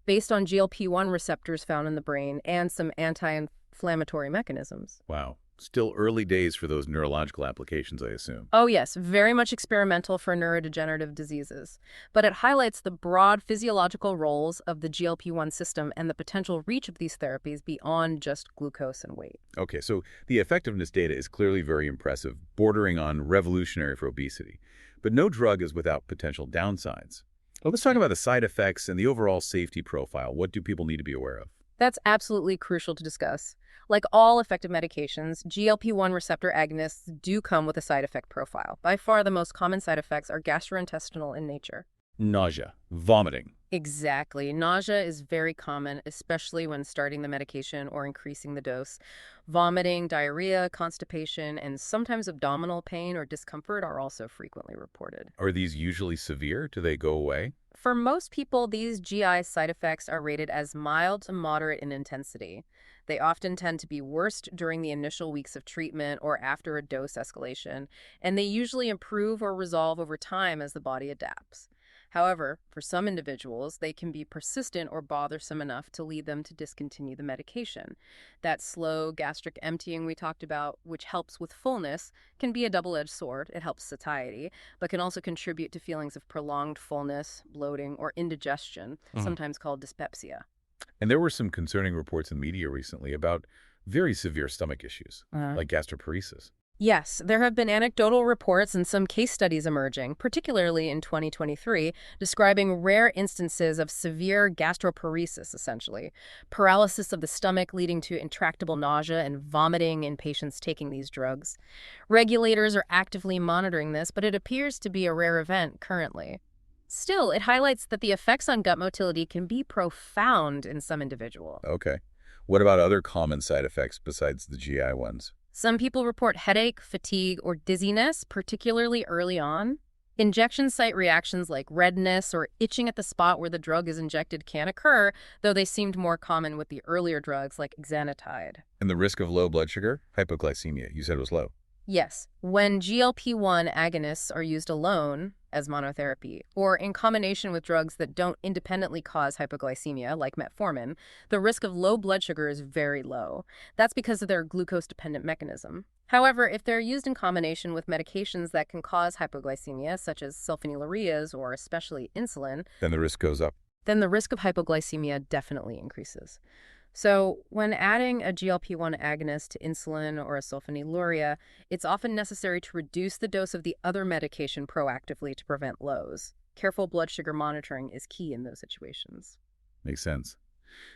based on GLP-1 receptors found in the brain and some anti-inflammatory mechanisms. Wow. Still early days for those neurological applications, I assume. Oh yes, very much experimental for neurodegenerative diseases. But it highlights the broad physiological roles of the GLP-1 system and the potential reach of these therapies beyond just glucose and weight. Okay, so the effectiveness data is clearly very impressive, bordering on revolutionary for obesity. But no drug is without potential downsides. Well, let's talk about the side effects and the overall safety profile. What do people need to be aware of? That's absolutely crucial to discuss. Like all effective medications, GLP-1 receptor agonists do come with a side effect profile. By far, the most common side effects are gastrointestinal in nature. Nausea, vomiting. Exactly. Nausea is very common, especially when starting the medication or increasing the dose. Vomiting, diarrhea, constipation, and sometimes abdominal pain or discomfort are also frequently reported. Are these usually severe? Do they go away? For most people, these GI side effects are rated as mild to moderate in intensity. They often tend to be worst during the initial weeks of treatment or after a dose escalation, and they usually improve or resolve over time as the body adapts. However, for some individuals, they can be persistent or bothersome enough to lead them to discontinue the medication. That slow gastric emptying we talked about, which helps with fullness, can be a double-edged sword. It helps satiety, but can also contribute to feelings of prolonged fullness, bloating, or indigestion, sometimes called dyspepsia. And there were some concerning reports in media recently about very severe stomach issues, like gastroparesis. Yes, there have been anecdotal reports and some case studies emerging, particularly in 2023, describing rare instances of severe gastroparesis, essentially, paralysis of the stomach leading to intractable nausea and vomiting in patients taking these drugs. Regulators are actively monitoring this, but it appears to be a rare event currently. Still, it highlights that the effects on gut motility can be profound in some individuals. Okay. What about other common side effects besides the GI ones? Some people report headache, fatigue, or dizziness, particularly early on. Injection site reactions like redness or itching at the spot where the drug is injected can occur, though they seemed more common with the earlier drugs like exenatide. And the risk of low blood sugar? Hypoglycemia, you said was low. Yes, when GLP-1 agonists are used alone as monotherapy or in combination with drugs that don't independently cause hypoglycemia, like metformin, the risk of low blood sugar is very low. That's because of their glucose-dependent mechanism. However, if they're used in combination with medications that can cause hypoglycemia, such as sulfonylureas or especially insulin, Then the risk goes up. then the risk of hypoglycemia definitely increases. So when adding a GLP-1 agonist to insulin or a sulfonylurea, it's often necessary to reduce the dose of the other medication proactively to prevent lows. Careful blood sugar monitoring is key in those situations. Makes sense.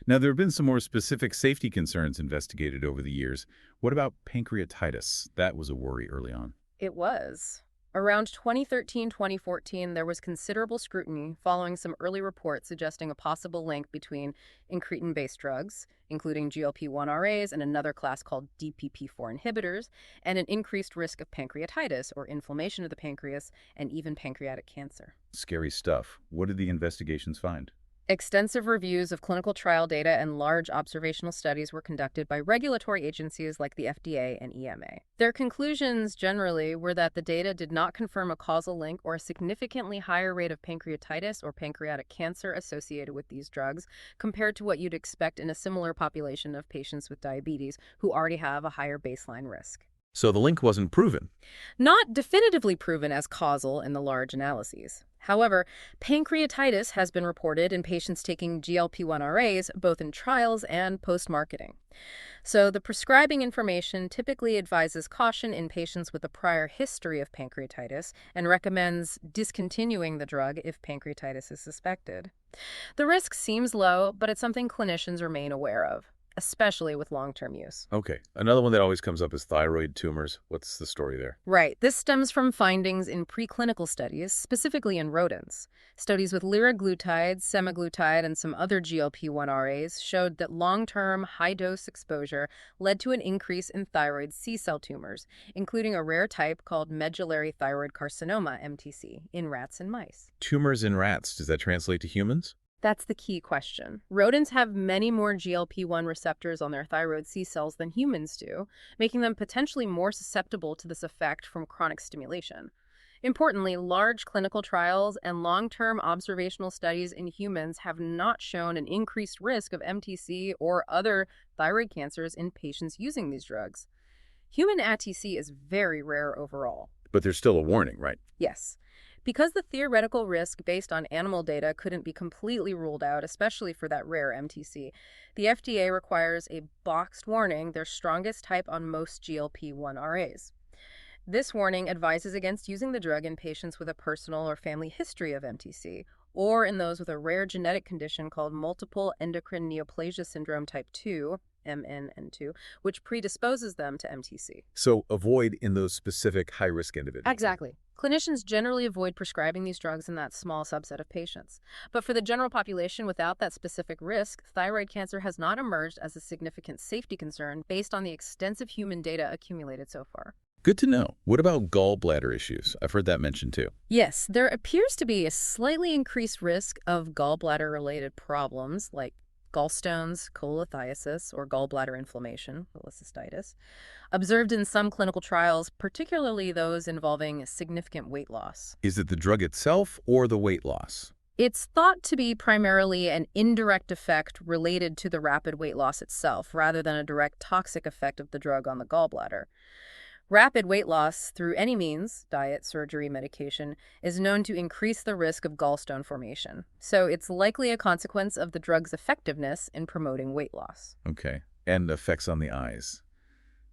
Now, there have been some more specific safety concerns investigated over the years. What about pancreatitis? That was a worry early on. It was. Around 2013-2014, there was considerable scrutiny following some early reports suggesting a possible link between incretin-based drugs, including GLP-1 RAs and another class called DPP-4 inhibitors, and an increased risk of pancreatitis, or inflammation of the pancreas, and even pancreatic cancer. Scary stuff. What did the investigations find? Extensive reviews of clinical trial data and large observational studies were conducted by regulatory agencies like the FDA and EMA. Their conclusions generally were that the data did not confirm a causal link or a significantly higher rate of pancreatitis or pancreatic cancer associated with these drugs compared to what you'd expect in a similar population of patients with diabetes who already have a higher baseline risk. So the link wasn't proven. Not definitively proven as causal in the large analyses. However, pancreatitis has been reported in patients taking GLP-1 RAs, both in trials and post-marketing. So the prescribing information typically advises caution in patients with a prior history of pancreatitis and recommends discontinuing the drug if pancreatitis is suspected. The risk seems low, but it's something clinicians remain aware of, especially with long-term use. Okay. Another one that always comes up is thyroid tumors. What's the story there? Right. This stems from findings in preclinical studies, specifically in rodents. Studies with liraglutide, semaglutide, and some other GLP-1 RAs showed that long-term, high-dose exposure led to an increase in thyroid C-cell tumors, including a rare type called medullary thyroid carcinoma, MTC, in rats and mice. Tumors in rats. Does that translate to humans? That's the key question. Rodents have many more GLP-1 receptors on their thyroid C cells than humans do, making them potentially more susceptible to this effect from chronic stimulation. Importantly, large clinical trials and long-term observational studies in humans have not shown an increased risk of MTC or other thyroid cancers in patients using these drugs. Human ATC is very rare overall. But there's still a warning, right? Yes. Because the theoretical risk based on animal data couldn't be completely ruled out, especially for that rare MTC, the FDA requires a boxed warning, their strongest type on most GLP-1 RAs. This warning advises against using the drug in patients with a personal or family history of MTC, or in those with a rare genetic condition called multiple endocrine neoplasia syndrome type 2, MNN2, which predisposes them to MTC. So avoid in those specific high-risk individuals. Exactly. Clinicians generally avoid prescribing these drugs in that small subset of patients. But for the general population without that specific risk, thyroid cancer has not emerged as a significant safety concern based on the extensive human data accumulated so far. Good to know. What about gallbladder issues? I've heard that mentioned too. Yes, there appears to be a slightly increased risk of gallbladder-related problems like gallstones, cholelithiasis, or gallbladder inflammation, cholecystitis, observed in some clinical trials, particularly those involving significant weight loss. Is it the drug itself or the weight loss? It's thought to be primarily an indirect effect related to the rapid weight loss itself, rather than a direct toxic effect of the drug on the gallbladder. Rapid weight loss through any means, diet, surgery, medication, is known to increase the risk of gallstone formation. So it's likely a consequence of the drug's effectiveness in promoting weight loss. Okay. And effects on the eyes.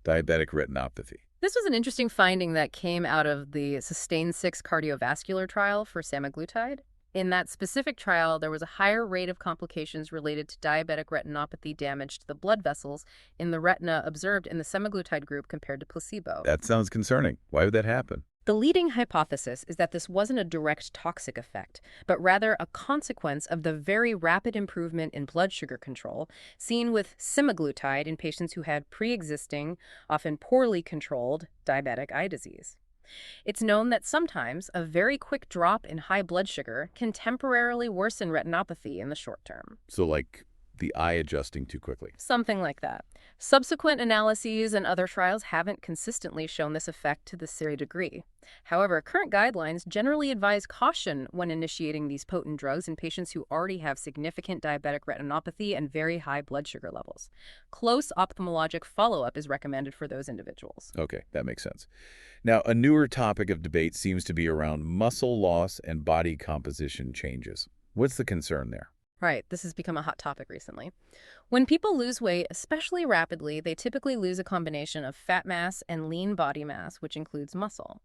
Diabetic retinopathy. This was an interesting finding that came out of the SUSTAIN-6 cardiovascular trial for semaglutide. In that specific trial, there was a higher rate of complications related to diabetic retinopathy damage to the blood vessels in the retina observed in the semaglutide group compared to placebo. That sounds concerning. Why would that happen? The leading hypothesis is that this wasn't a direct toxic effect, but rather a consequence of the very rapid improvement in blood sugar control seen with semaglutide in patients who had pre-existing, often poorly controlled, diabetic eye disease. It's known that sometimes a very quick drop in high blood sugar can temporarily worsen retinopathy in the short term. So like the eye adjusting too quickly. Something like that. Subsequent analyses and other trials haven't consistently shown this effect to the same degree. However, current guidelines generally advise caution when initiating these potent drugs in patients who already have significant diabetic retinopathy and very high blood sugar levels. Close ophthalmologic follow-up is recommended for those individuals. Okay, that makes sense. Now, a newer topic of debate seems to be around muscle loss and body composition changes. What's the concern there? Right, this has become a hot topic recently. When people lose weight, especially rapidly, they typically lose a combination of fat mass and lean body mass, which includes muscle.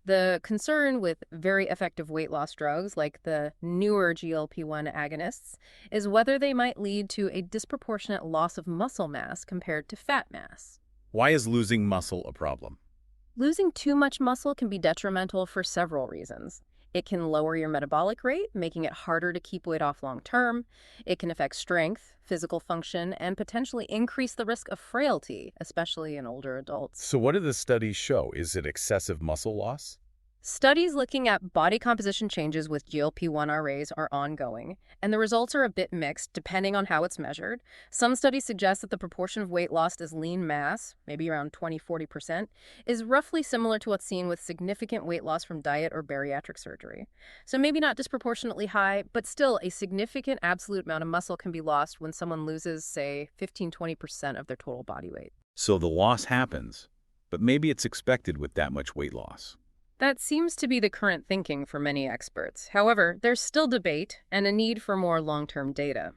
The concern with very effective weight loss drugs, like the newer GLP-1 agonists, is whether they might lead to a disproportionate loss of muscle mass compared to fat mass. Why is losing muscle a problem? Losing too much muscle can be detrimental for several reasons. It can lower your metabolic rate, making it harder to keep weight off long term. It can affect strength, physical function, and potentially increase the risk of frailty, especially in older adults. So what do the studies show? Is it excessive muscle loss? Studies looking at body composition changes with GLP-1 RAs are ongoing, and the results are a bit mixed depending on how it's measured. Some studies suggest that the proportion of weight lost as lean mass, maybe around 20–40%, is roughly similar to what's seen with significant weight loss from diet or bariatric surgery. So maybe not disproportionately high, but still a significant absolute amount of muscle can be lost when someone loses, say, 15–20% of their total body weight. So the loss happens, but maybe it's expected with that much weight loss. That seems to be the current thinking for many experts. However, there's still debate and a need for more long-term data.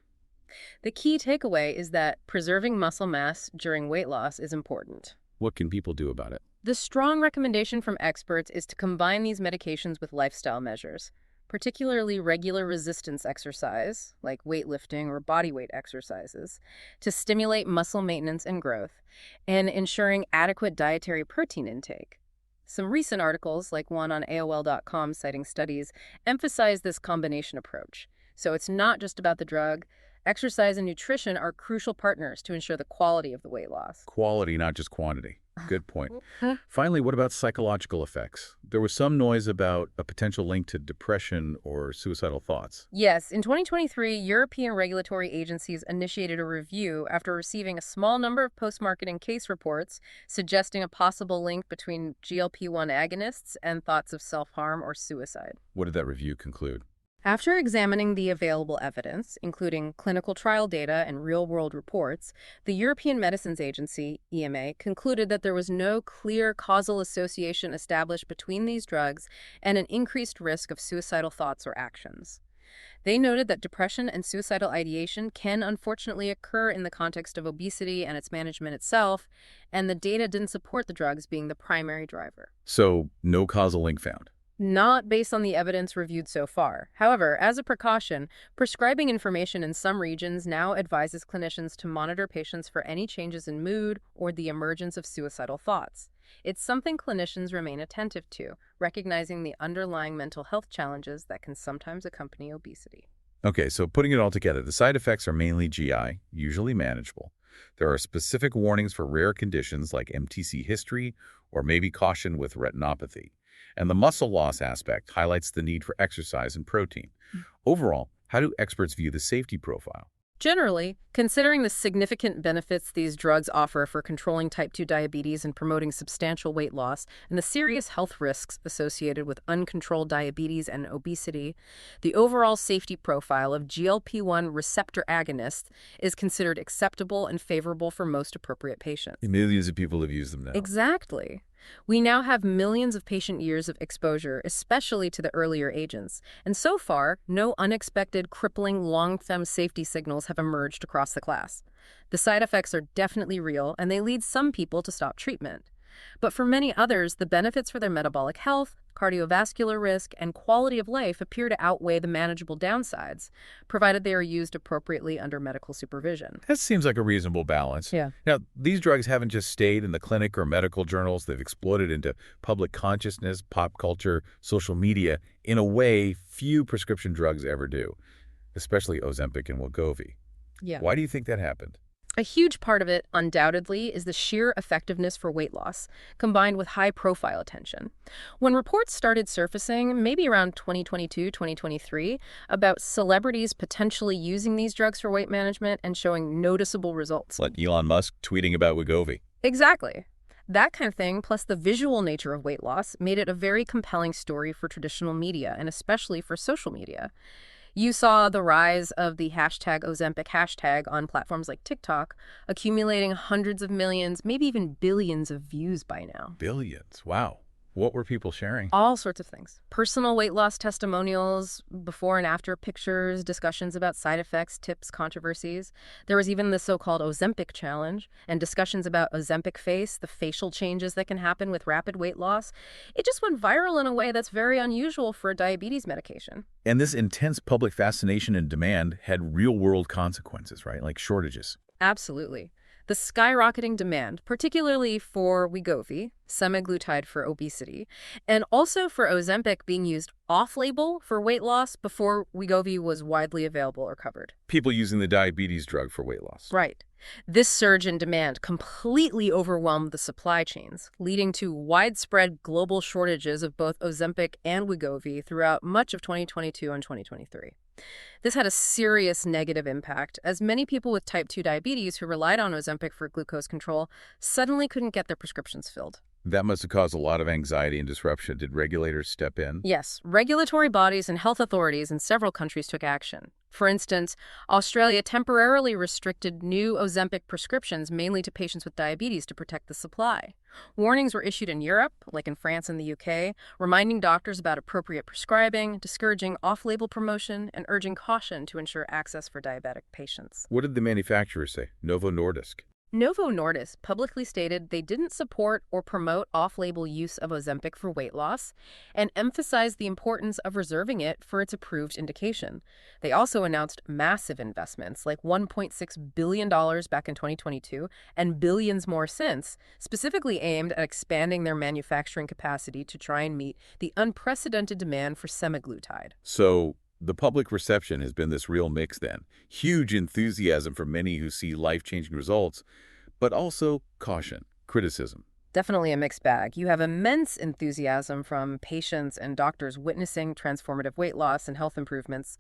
The key takeaway is that preserving muscle mass during weight loss is important. What can people do about it? The strong recommendation from experts is to combine these medications with lifestyle measures. particularly regular resistance exercise, like weightlifting or body weight exercises, to stimulate muscle maintenance and growth, and ensuring adequate dietary protein intake. Some recent articles, like one on AOL.com citing studies, emphasize this combination approach. So it's not just about the drug. Exercise and nutrition are crucial partners to ensure the quality of the weight loss. Quality, not just quantity. Good point. Finally, what about psychological effects? There was some noise about a potential link to depression or suicidal thoughts. Yes, in 2023, European regulatory agencies initiated a review after receiving a small number of post-marketing case reports suggesting a possible link between GLP-1 agonists and thoughts of self-harm or suicide. What did that review conclude? After examining the available evidence, including clinical trial data and real-world reports, the European Medicines Agency, EMA, concluded that there was no clear causal association established between these drugs and an increased risk of suicidal thoughts or actions. They noted that depression and suicidal ideation can unfortunately occur in the context of obesity and its management itself, and the data didn't support the drugs being the primary driver. So, no causal link found. Not based on the evidence reviewed so far. However, as a precaution, prescribing information in some regions now advises clinicians to monitor patients for any changes in mood or the emergence of suicidal thoughts. It's something clinicians remain attentive to, recognizing the underlying mental health challenges that can sometimes accompany obesity. Okay, so putting it all together, the side effects are mainly GI, usually manageable. There are specific warnings for rare conditions like MTC history or maybe caution with retinopathy. And the muscle loss aspect highlights the need for exercise and protein. Overall, how do experts view the safety profile? Generally, considering the significant benefits these drugs offer for controlling type 2 diabetes and promoting substantial weight loss, and the serious health risks associated with uncontrolled diabetes and obesity, the overall safety profile of GLP-1 receptor agonists is considered acceptable and favorable for most appropriate patients. Millions of people have used them now. Exactly. We now have millions of patient years of exposure, especially to the earlier agents. And so far, no unexpected, crippling long-term safety signals have emerged across the class. The side effects are definitely real, and they lead some people to stop treatment. But for many others, the benefits for their metabolic health, cardiovascular risk, and quality of life appear to outweigh the manageable downsides, provided they are used appropriately under medical supervision. That seems like a reasonable balance. Yeah. Now, these drugs haven't just stayed in the clinic or medical journals. They've exploded into public consciousness, pop culture, social media, in a way few prescription drugs ever do, especially Ozempic and Wegovy. Yeah. Why do you think that happened? A huge part of it, undoubtedly, is the sheer effectiveness for weight loss, combined with high-profile attention. When reports started surfacing, maybe around 2022, 2023, about celebrities potentially using these drugs for weight management and showing noticeable results. Like Elon Musk tweeting about Wegovy. Exactly. That kind of thing, plus the visual nature of weight loss, made it a very compelling story for traditional media, and especially for social media. You saw the rise of the hashtag Ozempic hashtag on platforms like TikTok, accumulating hundreds of millions, maybe even billions of views by now. Billions. Wow. What were people sharing? All sorts of things. Personal weight loss testimonials, before and after pictures, discussions about side effects, tips, controversies. There was even the so-called Ozempic challenge and discussions about Ozempic face, the facial changes that can happen with rapid weight loss. It just went viral in a way that's very unusual for a diabetes medication. And this intense public fascination and demand had real-world consequences, right? Like shortages. Absolutely. The skyrocketing demand, particularly for Wegovy, semaglutide for obesity, and also for Ozempic being used off-label for weight loss before Wegovy was widely available or covered. People using the diabetes drug for weight loss. Right. This surge in demand completely overwhelmed the supply chains, leading to widespread global shortages of both Ozempic and Wegovy throughout much of 2022 and 2023. This had a serious negative impact, as many people with type 2 diabetes who relied on Ozempic for glucose control suddenly couldn't get their prescriptions filled. That must have caused a lot of anxiety and disruption. Did regulators step in? Yes, regulatory bodies and health authorities in several countries took action. For instance, Australia temporarily restricted new Ozempic prescriptions mainly to patients with diabetes to protect the supply. Warnings were issued in Europe, like in France and the UK, reminding doctors about appropriate prescribing, discouraging off-label promotion, and urging caution to ensure access for diabetic patients. What did the manufacturers say? Novo Nordisk? Novo Nordisk publicly stated they didn't support or promote off-label use of Ozempic for weight loss and emphasized the importance of reserving it for its approved indication. They also announced massive investments like $1.6 billion back in 2022 and billions more since, specifically aimed at expanding their manufacturing capacity to try and meet the unprecedented demand for semaglutide. So the public reception has been this real mix then. Huge enthusiasm for many who see life-changing results, but also caution, criticism. Definitely a mixed bag. You have immense enthusiasm from patients and doctors witnessing transformative weight loss and health improvements,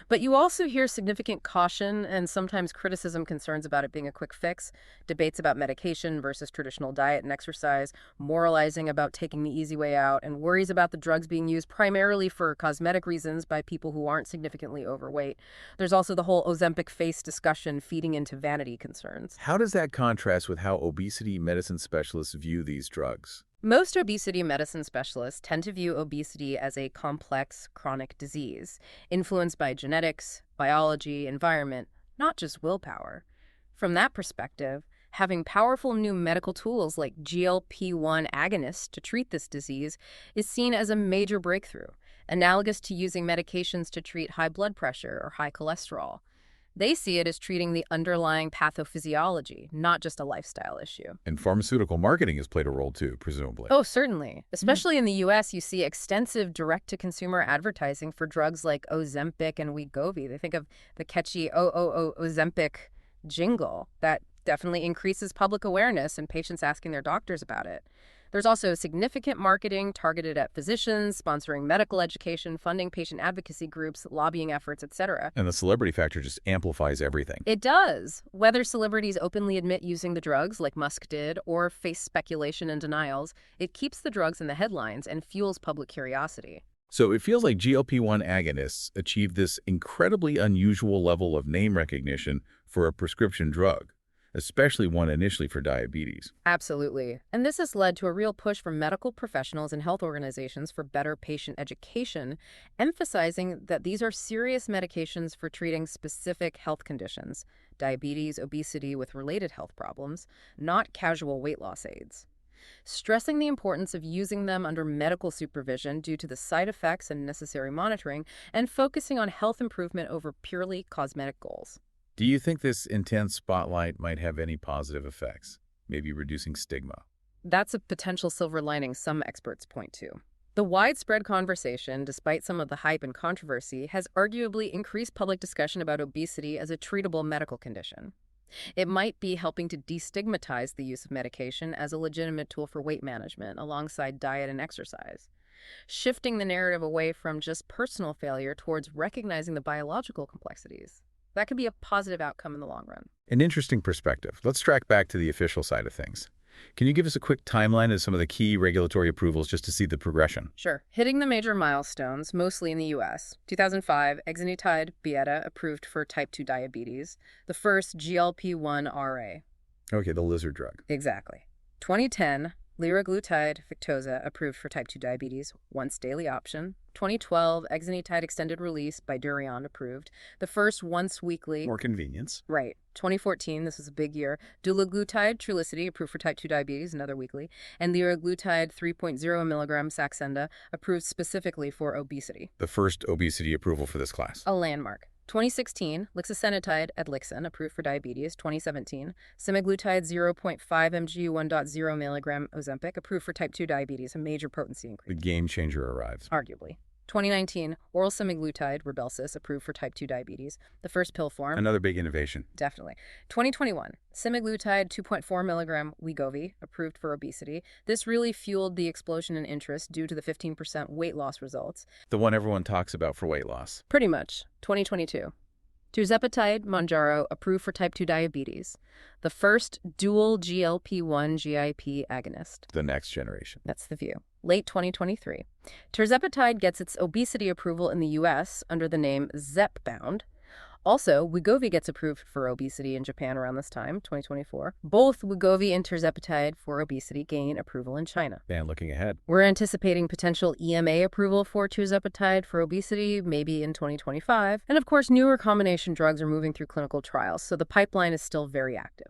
but you also hear significant caution and sometimes criticism, concerns about it being a quick fix, debates about medication versus traditional diet and exercise, moralizing about taking the easy way out, and worries about the drugs being used primarily for cosmetic reasons by people who aren't significantly overweight. There's also the whole Ozempic face discussion feeding into vanity concerns. How does that contrast with how obesity medicine specialists view these drugs? Most obesity medicine specialists tend to view obesity as a complex, chronic disease, influenced by genetics, biology, environment, not just willpower. From that perspective, having powerful new medical tools like GLP-1 agonists to treat this disease is seen as a major breakthrough, analogous to using medications to treat high blood pressure or high cholesterol. They see it as treating the underlying pathophysiology, not just a lifestyle issue. And pharmaceutical marketing has played a role too, presumably. Oh, certainly. Especially in the U.S., you see extensive direct-to-consumer advertising for drugs like Ozempic and Wegovy. They think of the catchy Ozempic jingle. That definitely increases public awareness and patients asking their doctors about it. There's also significant marketing targeted at physicians, sponsoring medical education, funding patient advocacy groups, lobbying efforts, etc. And the celebrity factor just amplifies everything. It does. Whether celebrities openly admit using the drugs, like Musk did, or face speculation and denials, it keeps the drugs in the headlines and fuels public curiosity. So it feels like GLP-1 agonists achieve this incredibly unusual level of name recognition for a prescription drug, especially one initially for diabetes. Absolutely. And this has led to a real push from medical professionals and health organizations for better patient education, emphasizing that these are serious medications for treating specific health conditions, diabetes, obesity with related health problems, not casual weight loss aids. Stressing the importance of using them under medical supervision due to the side effects and necessary monitoring, and focusing on health improvement over purely cosmetic goals. Do you think this intense spotlight might have any positive effects, maybe reducing stigma? That's a potential silver lining some experts point to. The widespread conversation, despite some of the hype and controversy, has arguably increased public discussion about obesity as a treatable medical condition. It might be helping to destigmatize the use of medication as a legitimate tool for weight management alongside diet and exercise, shifting the narrative away from just personal failure towards recognizing the biological complexities. That could be a positive outcome in the long run. An interesting perspective. Let's track back to the official side of things. Can you give us a quick timeline of some of the key regulatory approvals just to see the progression? Sure. Hitting the major milestones, mostly in the U.S. 2005, exenatide Byetta approved for type 2 diabetes, the first GLP-1 RA. Okay, the lizard drug. Exactly. 2010, liraglutide Victoza approved for type 2 diabetes, once daily option. 2012, exenatide extended release by Durion approved, the first once weekly. More convenience. Right. 2014, this was a big year. Dulaglutide Trulicity approved for type 2 diabetes, another weekly. And liraglutide 3.0 milligram Saxenda approved specifically for obesity. The first obesity approval for this class. A landmark. 2016, lixisenatide Adlixin approved for diabetes. 2017, semaglutide 0.5 mg 1.0 milligram Ozempic approved for type 2 diabetes, a major potency increase. The game changer arrives. Arguably. 2019, oral semaglutide Rybelsus approved for type 2 diabetes, the first pill form. Another big innovation. Definitely. 2021, semaglutide 2.4 milligram Wegovy approved for obesity. This really fueled the explosion in interest due to the 15% weight loss results. The one everyone talks about for weight loss. Pretty much. 2022. Tirzepatide Mounjaro approved for type 2 diabetes, the first dual GLP-1 GIP agonist. The next generation. That's the view. Late 2023. Tirzepatide gets its obesity approval in the U.S. under the name Zepbound. Also, Wegovy gets approved for obesity in Japan around this time, 2024. Both Wegovy and tirzepatide for obesity gain approval in China. And looking ahead. We're anticipating potential EMA approval for tirzepatide for obesity, maybe in 2025. And of course, newer combination drugs are moving through clinical trials, so the pipeline is still very active.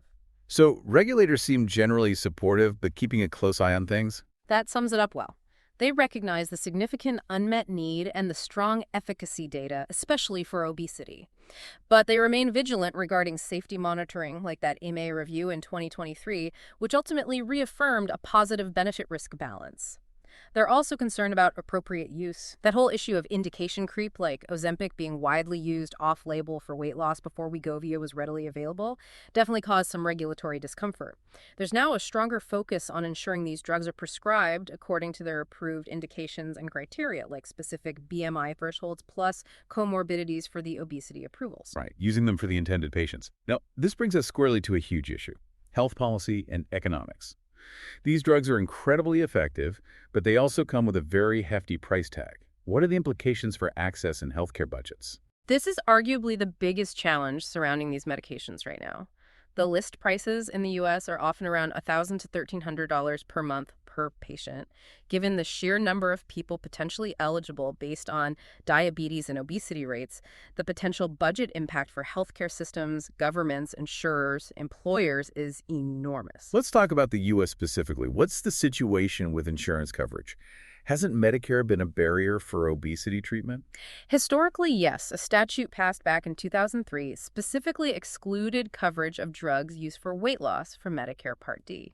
So regulators seem generally supportive, but keeping a close eye on things? That sums it up well. They recognize the significant unmet need and the strong efficacy data, especially for obesity. But they remain vigilant regarding safety monitoring, like that EMA review in 2023, which ultimately reaffirmed a positive benefit-risk balance. They're also concerned about appropriate use. That whole issue of indication creep, like Ozempic being widely used off-label for weight loss before Wegovy was readily available, definitely caused some regulatory discomfort. There's now a stronger focus on ensuring these drugs are prescribed according to their approved indications and criteria, like specific BMI thresholds plus comorbidities for the obesity approvals. Right, using them for the intended patients. Now, this brings us squarely to a huge issue: health policy and economics. These drugs are incredibly effective, but they also come with a very hefty price tag. What are the implications for access and healthcare budgets? This is arguably the biggest challenge surrounding these medications right now. The list prices in the U.S. are often around $1,000 to $1,300 per month per patient. Given the sheer number of people potentially eligible based on diabetes and obesity rates, the potential budget impact for healthcare systems, governments, insurers, employers is enormous. Let's talk about the U.S. specifically. What's the situation with insurance coverage? Hasn't Medicare been a barrier for obesity treatment? Historically, yes, a statute passed back in 2003 specifically excluded coverage of drugs used for weight loss from Medicare Part D.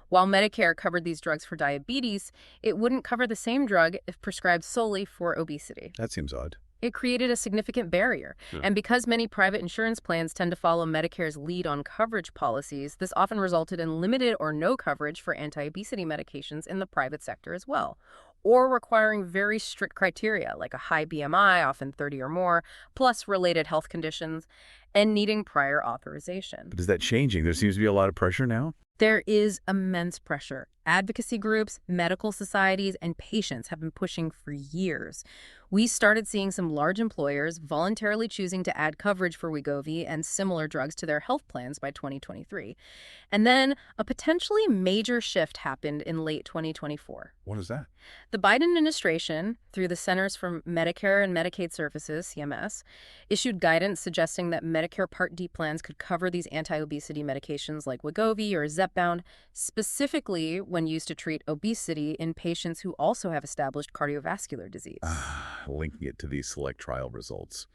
While Medicare covered these drugs for diabetes, it wouldn't cover the same drug if prescribed solely for obesity. That seems odd. It created a significant barrier. And because many private insurance plans tend to follow Medicare's lead on coverage policies, this often resulted in limited or no coverage for anti-obesity medications in the private sector as well, or requiring very strict criteria like a high BMI, often 30 or more, plus related health conditions, and needing prior authorization. But is that changing? There seems to be a lot of pressure now. There is immense pressure. Advocacy groups, medical societies, and patients have been pushing for years. We started seeing some large employers voluntarily choosing to add coverage for Wegovy and similar drugs to their health plans by 2023. And then a potentially major shift happened in late 2024. What is that? The Biden administration, through the Centers for Medicare and Medicaid Services, CMS, issued guidance suggesting that Medicare Part D plans could cover these anti-obesity medications like Wegovy or Zepbound, specifically when used to treat obesity in patients who also have established cardiovascular disease. Linking it to these select trial results.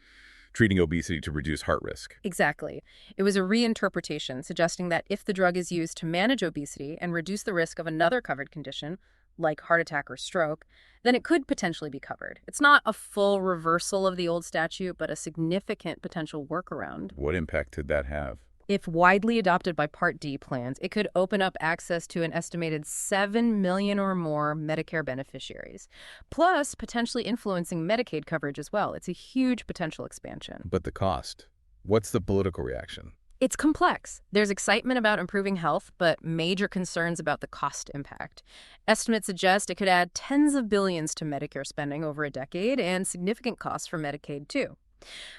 Treating obesity to reduce heart risk. Exactly. It was a reinterpretation suggesting that if the drug is used to manage obesity and reduce the risk of another covered condition, like heart attack or stroke, then it could potentially be covered. It's not a full reversal of the old statute, but a significant potential workaround. What impact could that have? If widely adopted by Part D plans, it could open up access to an estimated 7 million or more Medicare beneficiaries, plus potentially influencing Medicaid coverage as well. It's a huge potential expansion. But the cost? What's the political reaction? It's complex. There's excitement about improving health, but major concerns about the cost impact. Estimates suggest it could add tens of billions to Medicare spending over a decade and significant costs for Medicaid, too.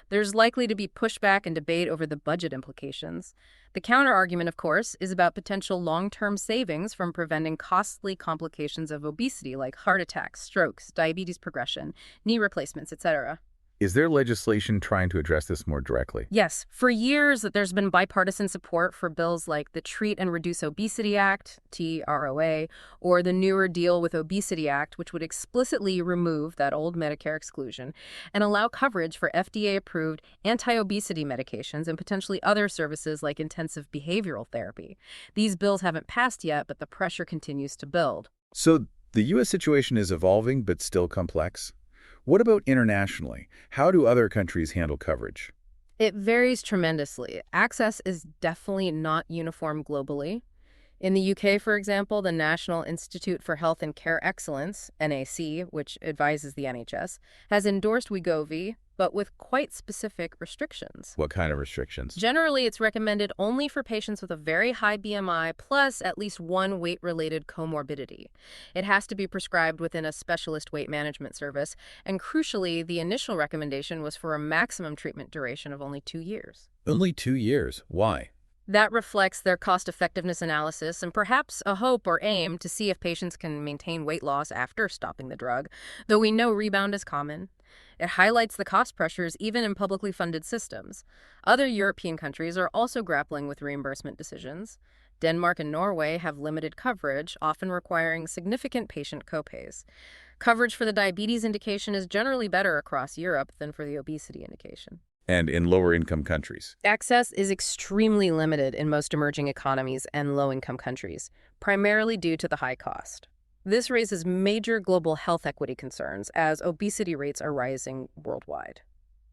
There's likely to be pushback and debate over the budget implications. The counterargument, of course, is about potential long-term savings from preventing costly complications of obesity like heart attacks, strokes, diabetes progression, knee replacements, etc. Is there legislation trying to address this more directly? Yes. For years, there's been bipartisan support for bills like the Treat and Reduce Obesity Act, TROA, or the newer Deal with Obesity Act, which would explicitly remove that old Medicare exclusion and allow coverage for FDA-approved anti-obesity medications and potentially other services like intensive behavioral therapy. These bills haven't passed yet, but the pressure continues to build. So the U.S. situation is evolving but still complex. What about internationally? How do other countries handle coverage? It varies tremendously. Access is definitely not uniform globally. In the UK, for example, the National Institute for Health and Care Excellence, NAC, which advises the NHS, has endorsed Wegovy, but with quite specific restrictions. What kind of restrictions? Generally, it's recommended only for patients with a very high BMI plus at least one weight-related comorbidity. It has to be prescribed within a specialist weight management service, and crucially, the initial recommendation was for a maximum treatment duration of only 2 years. Only 2 years. Why? That reflects their cost-effectiveness analysis and perhaps a hope or aim to see if patients can maintain weight loss after stopping the drug, though we know rebound is common. It highlights the cost pressures even in publicly funded systems. Other European countries are also grappling with reimbursement decisions. Denmark and Norway have limited coverage, often requiring significant patient copays. Coverage for the diabetes indication is generally better across Europe than for the obesity indication. And in lower-income countries? Access is extremely limited in most emerging economies and low-income countries, primarily due to the high cost. This raises major global health equity concerns as obesity rates are rising worldwide.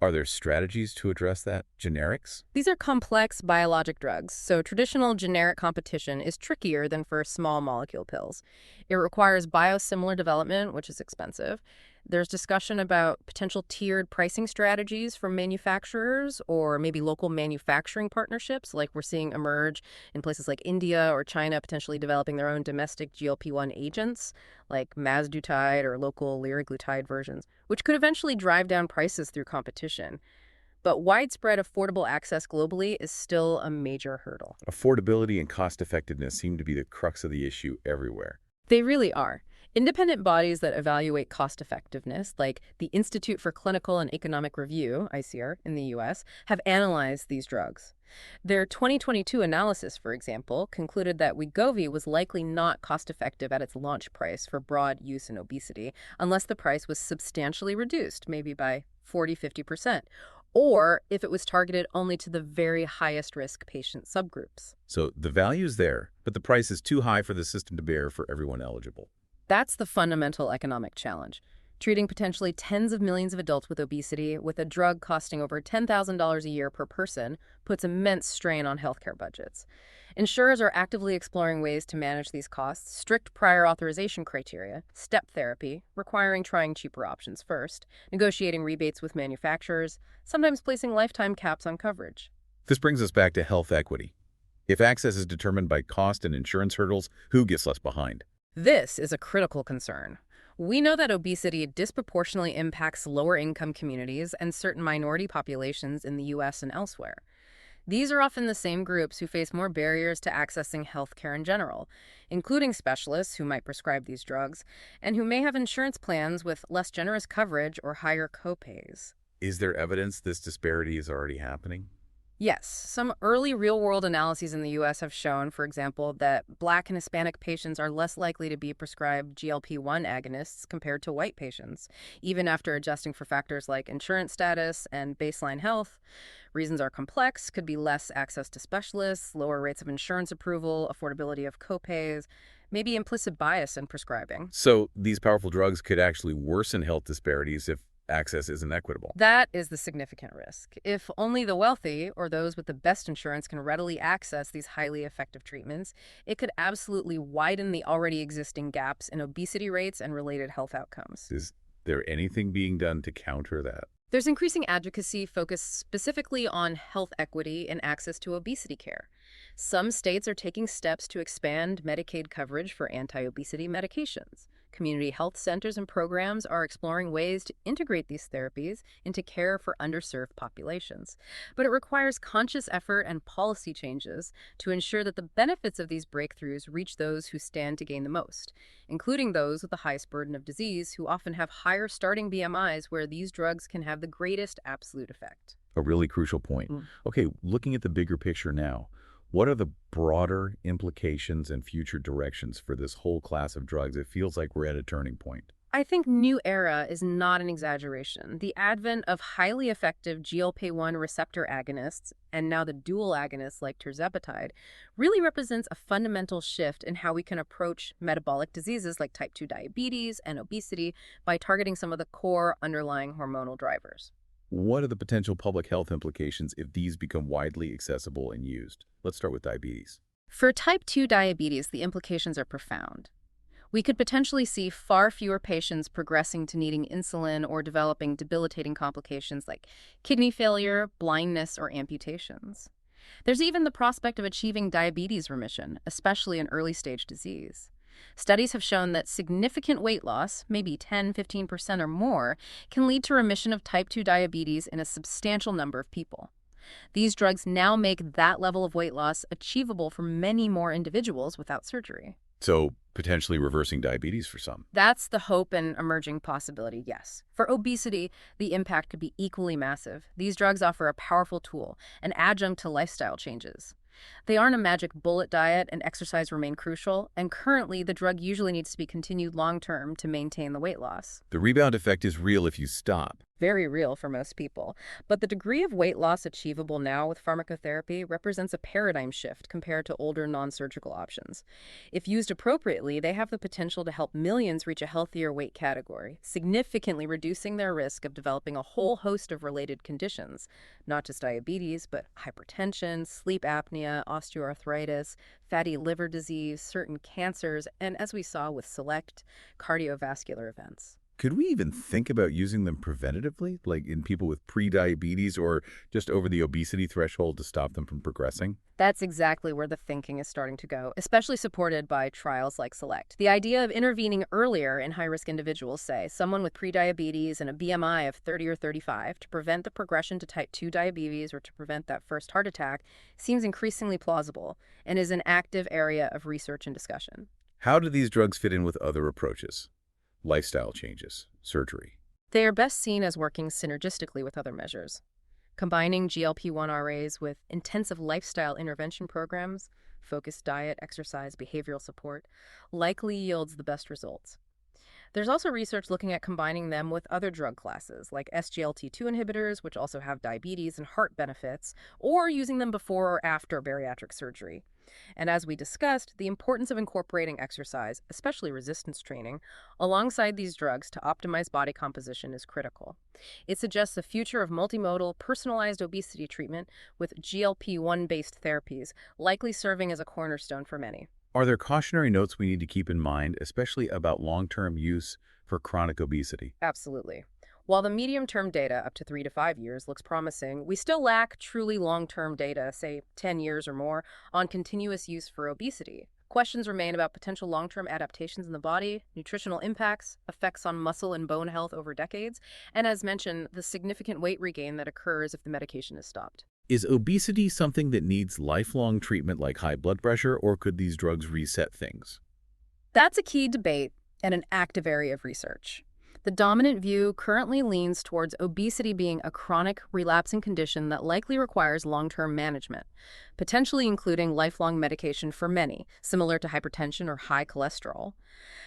Are there strategies to address that? Generics? These are complex biologic drugs, so traditional generic competition is trickier than for small molecule pills. It requires biosimilar development, which is expensive. There's discussion about potential tiered pricing strategies from manufacturers or maybe local manufacturing partnerships like we're seeing emerge in places like India or China, potentially developing their own domestic GLP-1 agents like mazdutide or local liraglutide versions, which could eventually drive down prices through competition. But widespread affordable access globally is still a major hurdle. Affordability and cost-effectiveness seem to be the crux of the issue everywhere. They really are. Independent bodies that evaluate cost-effectiveness, like the Institute for Clinical and Economic Review, ICR, in the U.S., have analyzed these drugs. Their 2022 analysis, for example, concluded that Wegovy was likely not cost-effective at its launch price for broad use in obesity, unless the price was substantially reduced, maybe by 40–50%, or if it was targeted only to the very highest-risk patient subgroups. So the value's there, but the price is too high for the system to bear for everyone eligible. That's the fundamental economic challenge. Treating potentially tens of millions of adults with obesity with a drug costing over $10,000 a year per person puts immense strain on healthcare budgets. Insurers are actively exploring ways to manage these costs, strict prior authorization criteria, step therapy, requiring trying cheaper options first, negotiating rebates with manufacturers, sometimes placing lifetime caps on coverage. This brings us back to health equity. If access is determined by cost and insurance hurdles, who gets left behind? This is a critical concern. We know that obesity disproportionately impacts lower-income communities and certain minority populations in the U.S. and elsewhere. These are often the same groups who face more barriers to accessing healthcare in general, including specialists who might prescribe these drugs and who may have insurance plans with less generous coverage or higher copays. Is there evidence this disparity is already happening? Yes, some early real-world analyses in the U.S. have shown, for example, that Black and Hispanic patients are less likely to be prescribed GLP-1 agonists compared to white patients, even after adjusting for factors like insurance status and baseline health. Reasons are complex, could be less access to specialists, lower rates of insurance approval, affordability of copays, maybe implicit bias in prescribing. So these powerful drugs could actually worsen health disparities if access isn't equitable. That is the significant risk. If only the wealthy or those with the best insurance can readily access these highly effective treatments, it could absolutely widen the already existing gaps in obesity rates and related health outcomes. Is there anything being done to counter that? There's increasing advocacy focused specifically on health equity and access to obesity care. Some states are taking steps to expand Medicaid coverage for anti-obesity medications. Community health centers and programs are exploring ways to integrate these therapies into care for underserved populations. But it requires conscious effort and policy changes to ensure that the benefits of these breakthroughs reach those who stand to gain the most, including those with the highest burden of disease who often have higher starting BMIs where these drugs can have the greatest absolute effect. A really crucial point. Okay, looking at the bigger picture now, what are the broader implications and future directions for this whole class of drugs? It feels like we're at a turning point. I think new era is not an exaggeration. The advent of highly effective GLP-1 receptor agonists, and now the dual agonists like tirzepatide, really represents a fundamental shift in how we can approach metabolic diseases like type 2 diabetes and obesity by targeting some of the core underlying hormonal drivers. What are the potential public health implications if these become widely accessible and used? Let's start with diabetes. For type 2 diabetes, the implications are profound. We could potentially see far fewer patients progressing to needing insulin or developing debilitating complications like kidney failure, blindness, or amputations. There's even the prospect of achieving diabetes remission, especially in early-stage disease. Studies have shown that significant weight loss, maybe 10–15% or more, can lead to remission of type 2 diabetes in a substantial number of people. These drugs now make that level of weight loss achievable for many more individuals without surgery. So potentially reversing diabetes for some. That's the hope and emerging possibility, yes. For obesity, the impact could be equally massive. These drugs offer a powerful tool, an adjunct to lifestyle changes. They aren't a magic bullet diet, and exercise remain crucial, and currently the drug usually needs to be continued long-term to maintain the weight loss. The rebound effect is real if you stop. Very real for most people. But the degree of weight loss achievable now with pharmacotherapy represents a paradigm shift compared to older non-surgical options. If used appropriately, they have the potential to help millions reach a healthier weight category, significantly reducing their risk of developing a whole host of related conditions, not just diabetes, but hypertension, sleep apnea, osteoarthritis, fatty liver disease, certain cancers, and as we saw with select cardiovascular events. Could we even think about using them preventatively, like in people with pre-diabetes or just over the obesity threshold to stop them from progressing? That's exactly where the thinking is starting to go, especially supported by trials like SELECT. The idea of intervening earlier in high-risk individuals, say, someone with prediabetes and a BMI of 30 or 35, to prevent the progression to type 2 diabetes or to prevent that first heart attack, seems increasingly plausible and is an active area of research and discussion. How do these drugs fit in with other approaches? Lifestyle changes, surgery. They are best seen as working synergistically with other measures. Combining GLP-1 RAs with intensive lifestyle intervention programs, focused diet, exercise, behavioral support, likely yields the best results. There's also research looking at combining them with other drug classes, like SGLT2 inhibitors, which also have diabetes and heart benefits, or using them before or after bariatric surgery. And as we discussed, the importance of incorporating exercise, especially resistance training, alongside these drugs to optimize body composition is critical. It suggests a future of multimodal, personalized obesity treatment with GLP-1-based therapies, likely serving as a cornerstone for many. Are there cautionary notes we need to keep in mind, especially about long-term use for chronic obesity? Absolutely. While the medium-term data up to 3 to 5 years looks promising, we still lack truly long-term data, say 10 years or more, on continuous use for obesity. Questions remain about potential long-term adaptations in the body, nutritional impacts, effects on muscle and bone health over decades, and as mentioned, the significant weight regain that occurs if the medication is stopped. Is obesity something that needs lifelong treatment like high blood pressure, or could these drugs reset things? That's a key debate and an active area of research. The dominant view currently leans towards obesity being a chronic, relapsing condition that likely requires long-term management, potentially including lifelong medication for many, similar to hypertension or high cholesterol.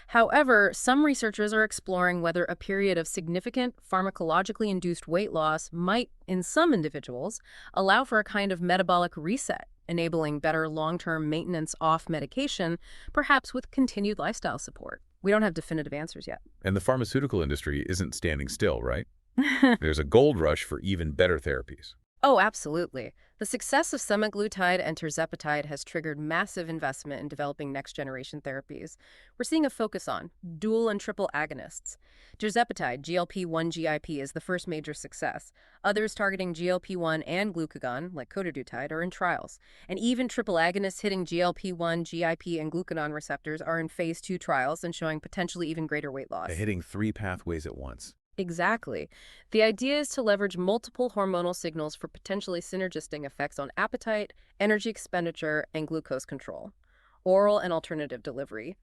However, some researchers are exploring whether a period of significant pharmacologically induced weight loss might, in some individuals, allow for a kind of metabolic reset, enabling better long-term maintenance off medication, perhaps with continued lifestyle support. We don't have definitive answers yet. And the pharmaceutical industry isn't standing still, right? There's a gold rush for even better therapies. Oh, absolutely. The success of semaglutide and tirzepatide has triggered massive investment in developing next-generation therapies. We're seeing a focus on dual and triple agonists. Tirzepatide, GLP-1 GIP, is the first major success. Others targeting GLP-1 and glucagon, like cotadutide, are in trials. And even triple agonists hitting GLP-1, GIP, and glucagon receptors are in phase 2 trials and showing potentially even greater weight loss. They're hitting 3 pathways at once. Exactly. The idea is to leverage multiple hormonal signals for potentially synergistic effects on appetite, energy expenditure, and glucose control. Oral and alternative delivery.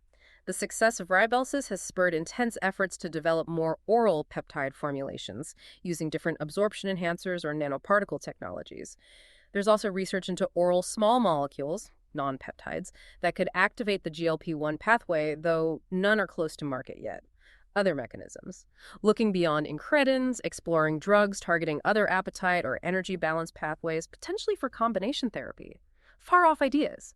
The success of Rybelsus has spurred intense efforts to develop more oral peptide formulations using different absorption enhancers or nanoparticle technologies. There's also research into oral small molecules, non-peptides, that could activate the GLP-1 pathway, though none are close to market yet. Other mechanisms. Looking beyond incretins, exploring drugs targeting other appetite or energy balance pathways, potentially for combination therapy. Far-off ideas.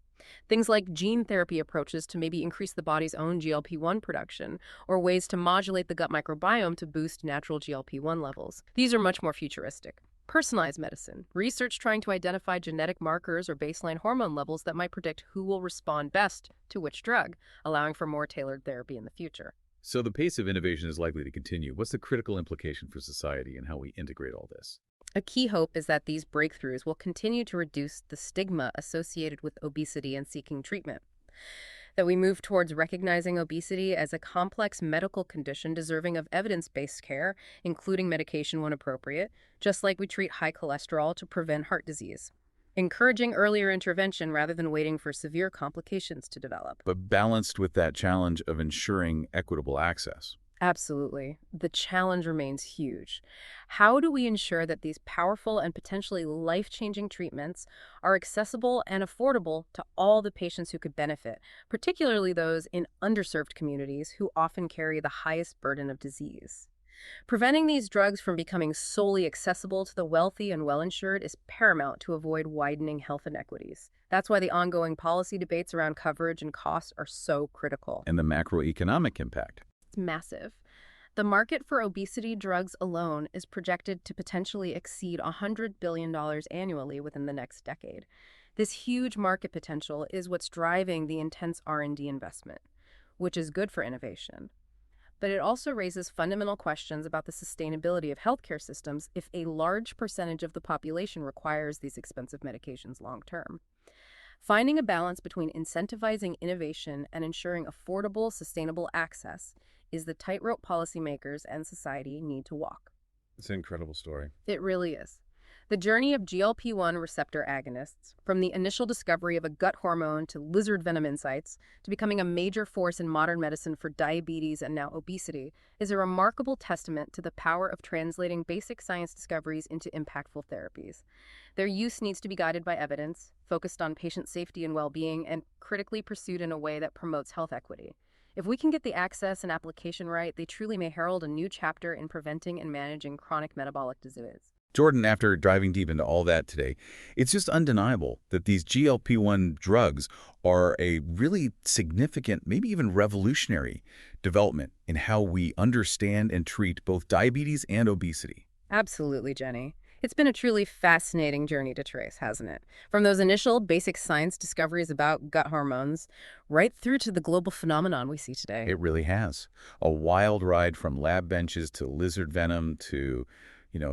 Things like gene therapy approaches to maybe increase the body's own GLP-1 production, or ways to modulate the gut microbiome to boost natural GLP-1 levels. These are much more futuristic. Personalized medicine. Research trying to identify genetic markers or baseline hormone levels that might predict who will respond best to which drug, allowing for more tailored therapy in the future. So the pace of innovation is likely to continue. What's the critical implication for society and how we integrate all this? A key hope is that these breakthroughs will continue to reduce the stigma associated with obesity and seeking treatment. That we move towards recognizing obesity as a complex medical condition deserving of evidence-based care, including medication when appropriate, just like we treat high cholesterol to prevent heart disease. encouraging earlier intervention rather than waiting for severe complications to develop. but balanced with that challenge of ensuring equitable access. Absolutely. The challenge remains huge. How do we ensure that these powerful and potentially life-changing treatments are accessible and affordable to all the patients who could benefit, particularly those in underserved communities who often carry the highest burden of disease? Preventing these drugs from becoming solely accessible to the wealthy and well-insured is paramount to avoid widening health inequities. That's why the ongoing policy debates around coverage and costs are so critical. And the macroeconomic impact. It's massive. The market for obesity drugs alone is projected to potentially exceed $100 billion annually within the next decade. This huge market potential is what's driving the intense R&D investment, which is good for innovation. But it also raises fundamental questions about the sustainability of healthcare systems if a large percentage of the population requires these expensive medications long term. Finding a balance between incentivizing innovation and ensuring affordable, sustainable access is the tightrope policymakers and society need to walk. It's an incredible story. It really is. The journey of GLP-1 receptor agonists, from the initial discovery of a gut hormone to lizard venom insights, to becoming a major force in modern medicine for diabetes and now obesity, is a remarkable testament to the power of translating basic science discoveries into impactful therapies. Their use needs to be guided by evidence, focused on patient safety and well-being, and critically pursued in a way that promotes health equity. If we can get the access and application right, they truly may herald a new chapter in preventing and managing chronic metabolic disease. Jordan, after diving deep into all that today, it's just undeniable that these GLP-1 drugs are a really significant, maybe even revolutionary development in how we understand and treat both diabetes and obesity. Absolutely, Jenny. It's been a truly fascinating journey to trace, hasn't it? From those initial basic science discoveries about gut hormones, right through to the global phenomenon we see today. It really has. A wild ride from lab benches to lizard venom to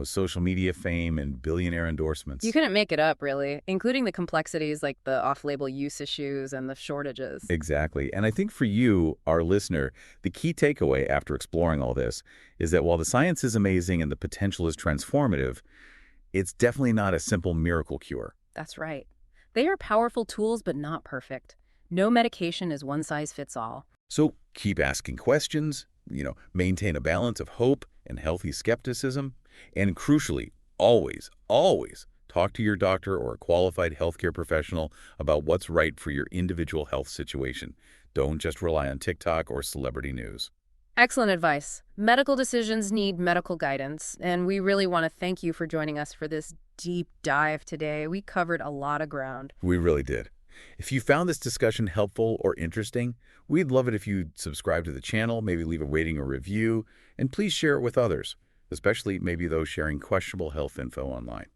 social media fame and billionaire endorsements. You couldn't make it up, really, including the complexities like the off-label use issues and the shortages. Exactly. And I think for you, our listener, the key takeaway after exploring all this is that while the science is amazing and the potential is transformative, it's definitely not a simple miracle cure. That's right. They are powerful tools, but not perfect. No medication is one size fits all. So keep asking questions, maintain a balance of hope and healthy skepticism, and crucially, always, always talk to your doctor or a qualified healthcare professional about what's right for your individual health situation. Don't just rely on TikTok or celebrity news. Excellent advice. Medical decisions need medical guidance, and we really want to thank you for joining us for this deep dive today. We covered a lot of ground. We really did. If you found this discussion helpful or interesting, we'd love it if you'd subscribe to the channel, maybe leave a rating or review, and please share it with others, especially maybe those sharing questionable health info online.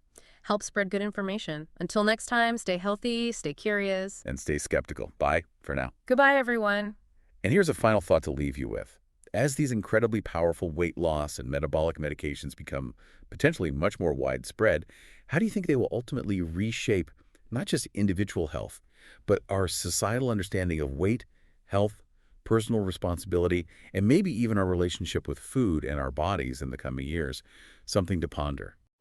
Help spread good information. Until next time, stay healthy, stay curious, and stay skeptical. Bye for now. Goodbye, everyone. And here's a final thought to leave you with. As these incredibly powerful weight loss and metabolic medications become potentially much more widespread, how do you think they will ultimately reshape not just individual health, but our societal understanding of weight, health, personal responsibility, and maybe even our relationship with food and our bodies in the coming years? Something to ponder.